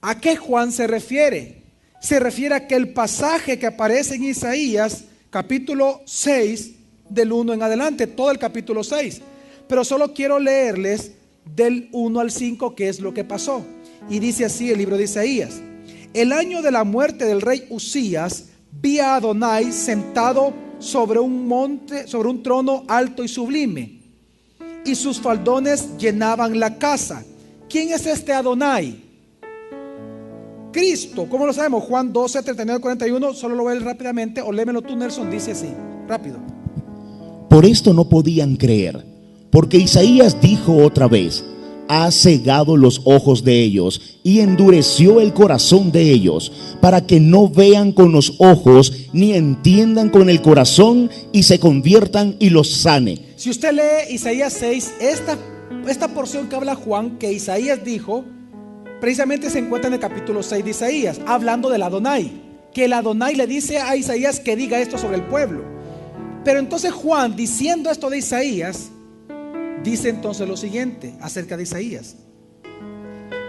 ¿a qué Juan se refiere? Se refiere a que el pasaje que aparece en Isaías, capítulo 6, del 1 en adelante, todo el capítulo 6. Pero solo quiero leerles del 1 al 5 qué es lo que pasó. Y dice así el libro de Isaías: el año de la muerte del rey Usías, vi a Adonai sentado sobre un monte, sobre un trono alto y sublime, y sus faldones llenaban la casa. ¿Quién es este Adonai? Cristo. ¿Cómo lo sabemos? Juan 12, 39, 41. Solo lo voy a leer rápidamente, o léemelo tú, Nelson. Dice así, rápido. Por esto no podían creer, porque Isaías dijo otra vez: ha cegado los ojos de ellos y endureció el corazón de ellos, para que no vean con los ojos, ni entiendan con el corazón, y se conviertan y los sane. Si usted lee Isaías 6, esta porción que habla Juan, que Isaías dijo, precisamente se encuentra en el capítulo 6 de Isaías, hablando del Adonai, que el Adonai le dice a Isaías que diga esto sobre el pueblo. Pero entonces Juan, diciendo esto de Isaías, dice entonces lo siguiente acerca de Isaías.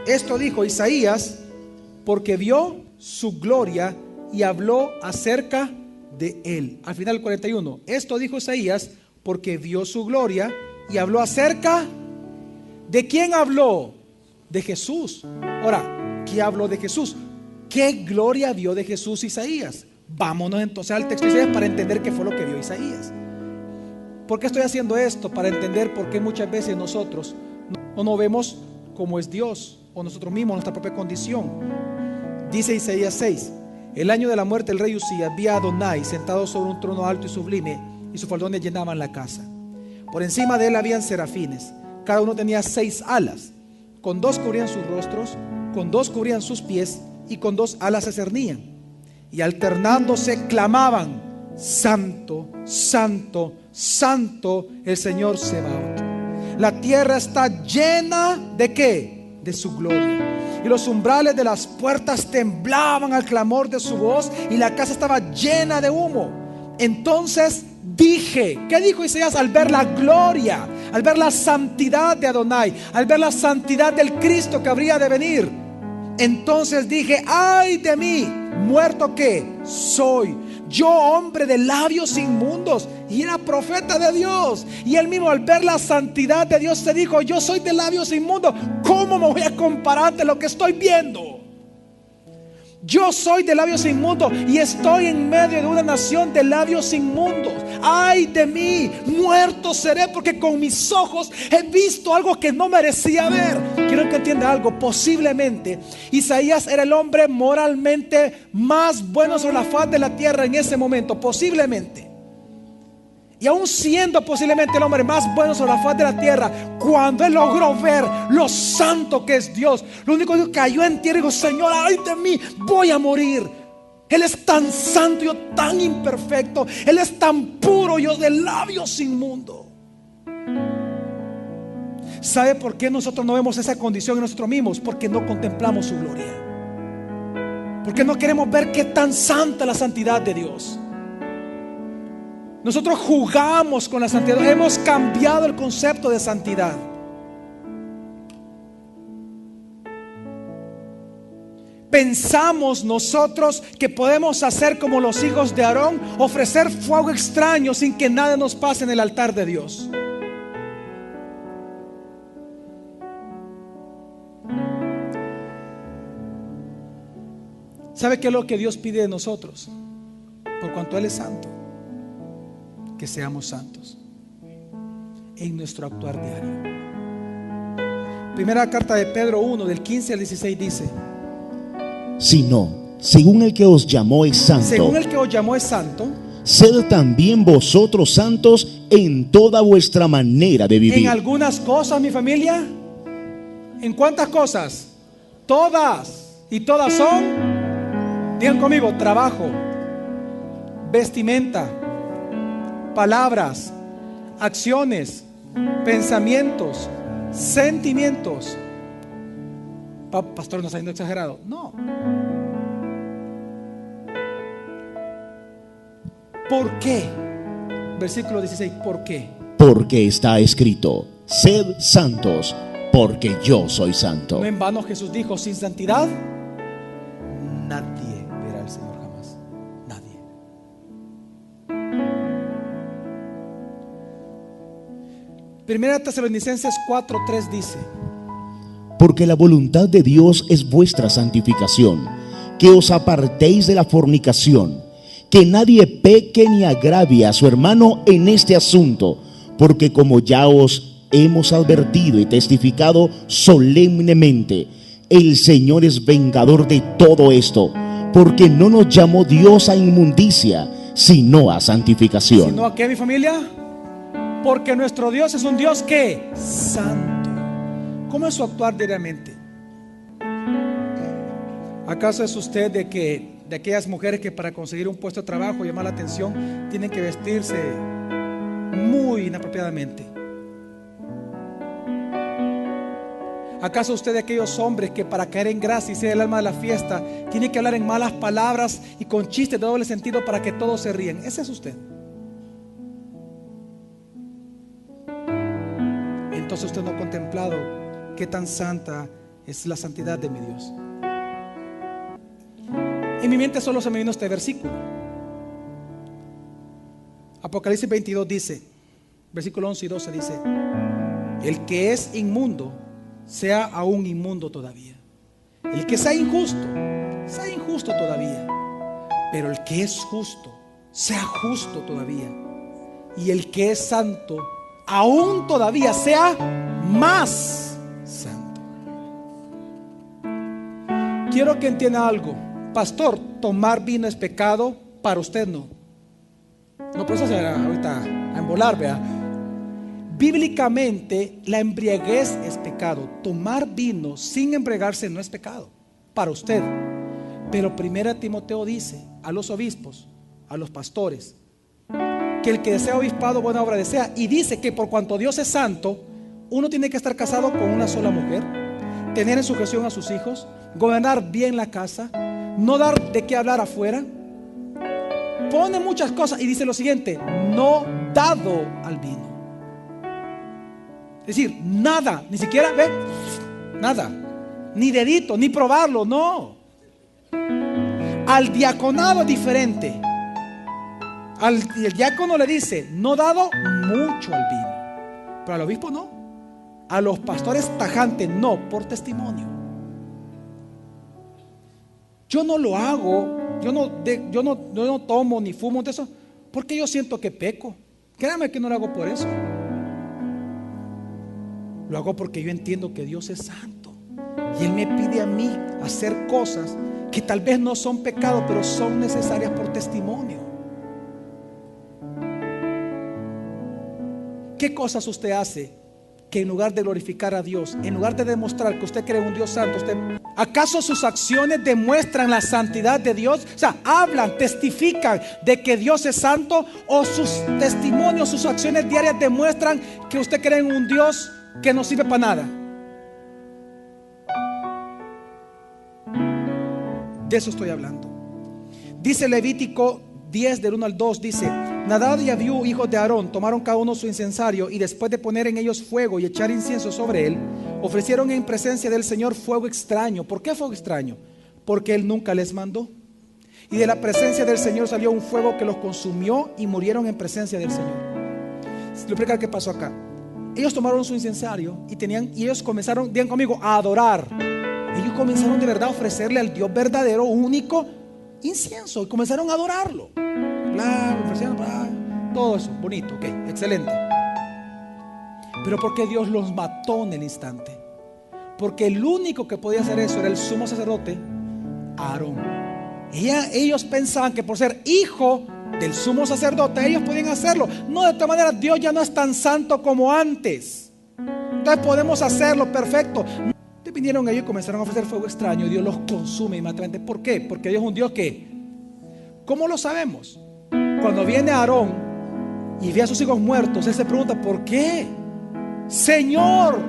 Esto dijo Isaías porque vio su gloria y habló acerca de él. Al final del 41, esto dijo Isaías porque vio su gloria y habló acerca de quién habló, de Jesús. Ahora, ¿Qué habló de Jesús? ¿Qué gloria vio de Jesús Isaías? Vámonos entonces al texto de Isaías para entender qué fue lo que vio Isaías. ¿Por qué estoy haciendo esto? Para entender por qué muchas veces nosotros no vemos cómo es Dios o nosotros mismos, nuestra propia condición. Dice Isaías 6: el año de la muerte del rey Usías vi a Adonai sentado sobre un trono alto y sublime, y sus faldones llenaban la casa. Por encima de él habían serafines, cada uno tenía 6 alas, con 2 cubrían sus rostros, con 2 cubrían sus pies, y con 2 alas se cernían, y alternándose clamaban: Santo, Santo, Santo, el Señor Sebaot. La tierra está llena ¿de qué? De su gloria. Y los umbrales de las puertas temblaban al clamor de su voz, y la casa estaba llena de humo. Entonces dije, ¿qué dijo Isaías al ver la gloria, al ver la santidad de Adonai, al ver la santidad del Cristo que habría de venir? Entonces dije: ay de mí, muerto que soy, yo hombre de labios inmundos. Y era profeta de Dios, y él mismo al ver la santidad de Dios se dijo: yo soy de labios inmundos, ¿cómo me voy a comparar de lo que estoy viendo? Yo soy de labios inmundos y estoy en medio de una nación de labios inmundos. Ay de mí, muerto seré, porque con mis ojos he visto algo que no merecía ver. Quiero que entienda algo. Posiblemente Isaías era el hombre moralmente más bueno sobre la faz de la tierra en ese momento, posiblemente. Y aún siendo posiblemente el hombre más bueno sobre la faz de la tierra, cuando él logró ver lo santo que es Dios, lo único que cayó en tierra y dijo: Señor, ay de mí, voy a morir. Él es tan santo, yo tan imperfecto. Él es tan puro, yo de labios inmundos. ¿Sabe por qué nosotros no vemos esa condición en nosotros mismos? Porque no contemplamos su gloria. Porque no queremos ver qué tan santa es la santidad de Dios. Nosotros jugamos con la santidad. Hemos cambiado el concepto de santidad. Pensamos nosotros que podemos hacer como los hijos de Aarón, ofrecer fuego extraño sin que nada nos pase en el altar de Dios. ¿Sabe qué es lo que Dios pide de nosotros? Por cuanto Él es santo, que seamos santos en nuestro actuar diario. Primera carta de Pedro 1, del 15 al 16 dice: sino, según el que os llamó es santo, según el que os llamó es santo, sed también vosotros santos en toda vuestra manera de vivir. en algunas cosas, mi familia. ¿En cuántas cosas? Todas. Y todas son, digan conmigo: trabajo, vestimenta, palabras, acciones, pensamientos, sentimientos. Pastor, ¿no está siendo exagerado? No. ¿Por qué? Versículo 16, ¿por qué? Porque está escrito: sed santos, porque yo soy santo. No en vano Jesús dijo: sin santidad nadie verá al Señor jamás. Nadie. Primera Tesalonicenses 4:3 dice: porque la voluntad de Dios es vuestra santificación, que os apartéis de la fornicación, que nadie peque ni agravie a su hermano en este asunto, porque como ya os hemos advertido y testificado solemnemente, el Señor es vengador de todo esto, porque no nos llamó Dios a inmundicia, sino a santificación. ¿Sino a qué, mi familia? Porque nuestro Dios es un Dios que santo. ¿Cómo es su actuar diariamente? ¿Acaso es usted de aquellas mujeres que para conseguir un puesto de trabajo, llamar la atención, tienen que vestirse muy inapropiadamente? ¿Acaso usted de aquellos hombres que para caer en gracia y ser el alma de la fiesta, tiene que hablar en malas palabras y con chistes de doble sentido para que todos se ríen? Ese es usted. Entonces usted no ha contemplado qué tan santa es la santidad de mi Dios. En mi mente solo se me vino este versículo. Apocalipsis 22 dice, versículo 11 y 12 dice: el que es inmundo sea aún inmundo todavía, El que sea injusto todavía. Pero el que es justo, sea justo todavía. Y el que es santo, aún todavía sea más santo. Quiero que entienda algo. Pastor, tomar vino es pecado, para usted no. No, por eso se va ahorita a embolar, vea. Bíblicamente, la embriaguez es pecado. Tomar vino sin embriagarse no es pecado, para usted. Pero 1 Timoteo dice a los obispos, a los pastores, que el que desea obispado, buena obra desea. Y dice que por cuanto Dios es santo, uno tiene que estar casado con una sola mujer, tener en sujeción a sus hijos, gobernar bien la casa, no dar de qué hablar afuera. Pone muchas cosas y dice lo siguiente: no dado al vino. Es decir, nada, ni siquiera, ve, nada, ni dedito, ni probarlo, no. Al diaconado es diferente. El diácono le dice: no dado mucho al vino. Pero al obispo no. A los pastores tajante, no, por testimonio. Yo no lo hago, yo no tomo ni fumo de eso, porque yo siento que peco. Créame que no lo hago por eso. Lo hago porque yo entiendo que Dios es santo y Él me pide a mí hacer cosas que tal vez no son pecado, pero son necesarias por testimonio. ¿Qué cosas usted hace que en lugar de glorificar a Dios, en lugar de demostrar que usted cree en un Dios santo, ¿acaso sus acciones demuestran la santidad de Dios? O sea, hablan, testifican de que Dios es santo, o sus testimonios, sus acciones diarias demuestran que usted cree en un Dios que no sirve para nada. De eso estoy hablando. Dice Levítico 10 del 1 al 2, dice: Nadab y Abiú, hijos de Aarón, tomaron cada uno su incensario, y después de poner en ellos fuego y echar incienso sobre él, ofrecieron en presencia del Señor fuego extraño. ¿Por qué fuego extraño? Porque Él nunca les mandó. Y de la presencia del Señor salió un fuego que los consumió y murieron en presencia del Señor. Les voy a explicar qué pasó acá. Ellos tomaron su incensario y ellos comenzaron, digan conmigo, a adorar. Ellos comenzaron de verdad a ofrecerle al Dios verdadero, único, incienso, y comenzaron a adorarlo. Ofrecieron todo eso, bonito, ok, excelente. Pero ¿por qué Dios los mató en el instante? Porque el único que podía hacer eso era el sumo sacerdote Aarón. Ellos pensaban que por ser hijo del sumo sacerdote ellos podían hacerlo. No, de todas maneras Dios ya no es tan santo como antes, entonces podemos hacerlo, perfecto. Vinieron ellos y comenzaron a ofrecer fuego extraño, y Dios los consume inmediatamente. ¿Por qué? Porque Dios es un Dios que, ¿cómo lo sabemos? Cuando viene Aarón y ve a sus hijos muertos, él se pregunta: ¿por qué? Señor,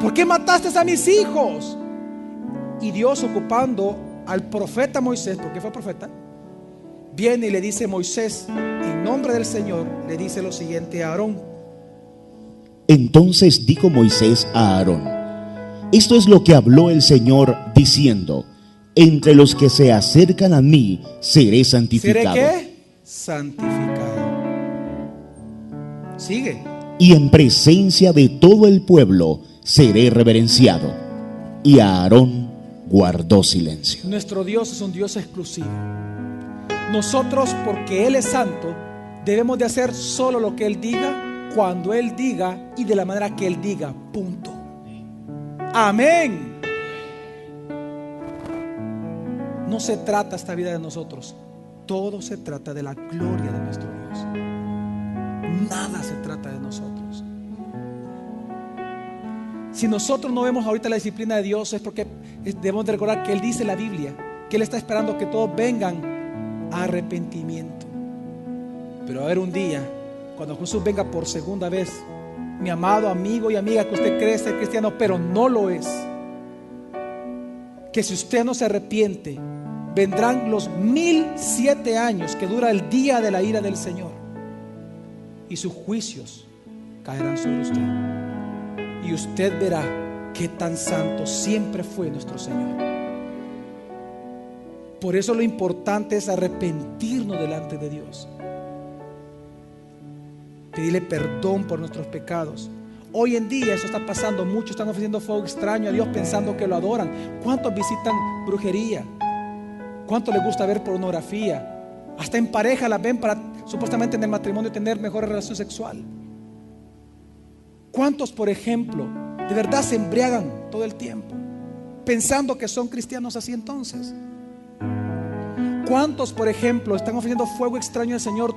¿por qué mataste a mis hijos? Y Dios, ocupando al profeta Moisés, porque fue profeta, viene y le dice: Moisés, en nombre del Señor, le dice lo siguiente a Aarón. Entonces dijo Moisés a Aarón: esto es lo que habló el Señor diciendo: entre los que se acercan a mí seré santificado. ¿Seré qué? Santificado. Sigue. Y en presencia de todo el pueblo seré reverenciado. Y Aarón guardó silencio. Nuestro Dios es un Dios exclusivo. Nosotros, porque Él es santo, debemos de hacer solo lo que Él diga, cuando Él diga y de la manera que Él diga, punto. Amén. No se trata esta vida de nosotros, todo se trata de la gloria de nuestro Dios. Nada se trata de nosotros. Si nosotros no vemos ahorita la disciplina de Dios, es porque debemos de recordar que Él dice en la Biblia que Él está esperando que todos vengan a arrepentimiento. Pero va a haber un día cuando Jesús venga por segunda vez. Mi amado amigo y amiga, que usted cree ser cristiano pero no lo es, que si usted no se arrepiente, vendrán los 1007 años que dura el día de la ira del Señor, y sus juicios caerán sobre usted, y usted verá qué tan santo siempre fue nuestro Señor. Por eso lo importante es arrepentirnos delante de Dios, pedirle perdón por nuestros pecados, Hoy en día eso está pasando. Muchos están ofreciendo fuego extraño a Dios pensando que lo adoran. ¿Cuántos visitan brujería? ¿Cuántos les gusta ver pornografía? Hasta en pareja la ven para supuestamente en el matrimonio tener mejor relación sexual. ¿Cuántos, por ejemplo, de verdad se embriagan todo el tiempo pensando que son cristianos así entonces? ¿Cuántos, por ejemplo, están ofreciendo fuego extraño al Señor,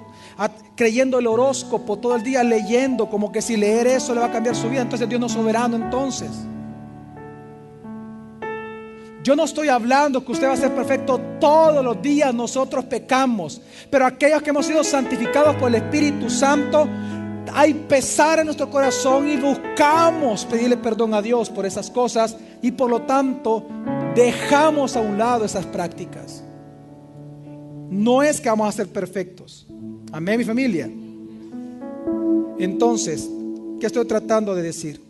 creyendo el horóscopo todo el día, leyendo como que si leer eso le va a cambiar su vida? Entonces Dios no es soberano entonces. Yo no estoy hablando que usted va a ser perfecto. Todos los días nosotros pecamos, pero aquellos que hemos sido santificados por el Espíritu Santo, hay pesar en nuestro corazón y buscamos pedirle perdón a Dios por esas cosas, y por lo tanto dejamos a un lado esas prácticas. No es que vamos a ser perfectos. Amén, mi familia. Entonces, ¿qué estoy tratando de decir?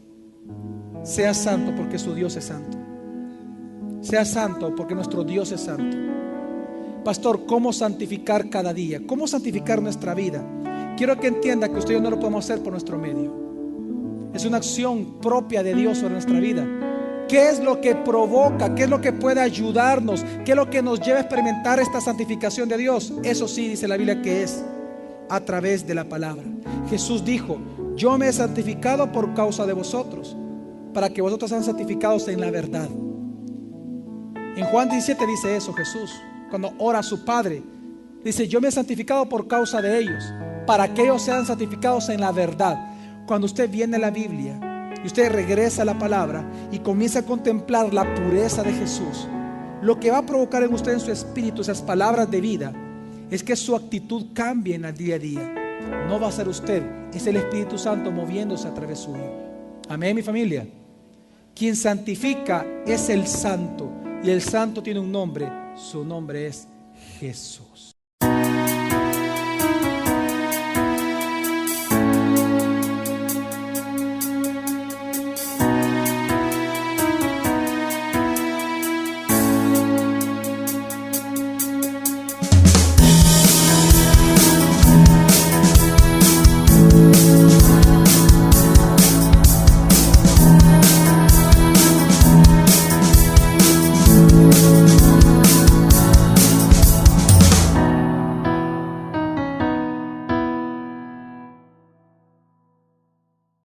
Sea santo porque su Dios es santo. Sea santo porque nuestro Dios es santo. Pastor, ¿cómo santificar cada día? ¿Cómo santificar nuestra vida? Quiero que entienda que usted y yo no lo podemos hacer por nuestro medio. Es una acción propia de Dios sobre nuestra vida. ¿Qué es lo que provoca? ¿Qué es lo que puede ayudarnos? ¿Qué es lo que nos lleva a experimentar esta santificación de Dios? Eso sí, dice la Biblia que es a través de la palabra. Jesús dijo: yo me he santificado por causa de vosotros, para que vosotros sean santificados en la verdad. En Juan 17 dice eso Jesús, cuando ora a su Padre. Dice: yo me he santificado por causa de ellos, para que ellos sean santificados en la verdad. Cuando usted viene a la Biblia y usted regresa a la palabra y comienza a contemplar la pureza de Jesús, lo que va a provocar en usted, en su espíritu, esas palabras de vida, es que su actitud cambie en el día a día. No va a ser usted, es el Espíritu Santo moviéndose a través suyo. Amén, mi familia. Quien santifica es el santo, y el santo tiene un nombre. Su nombre es Jesús.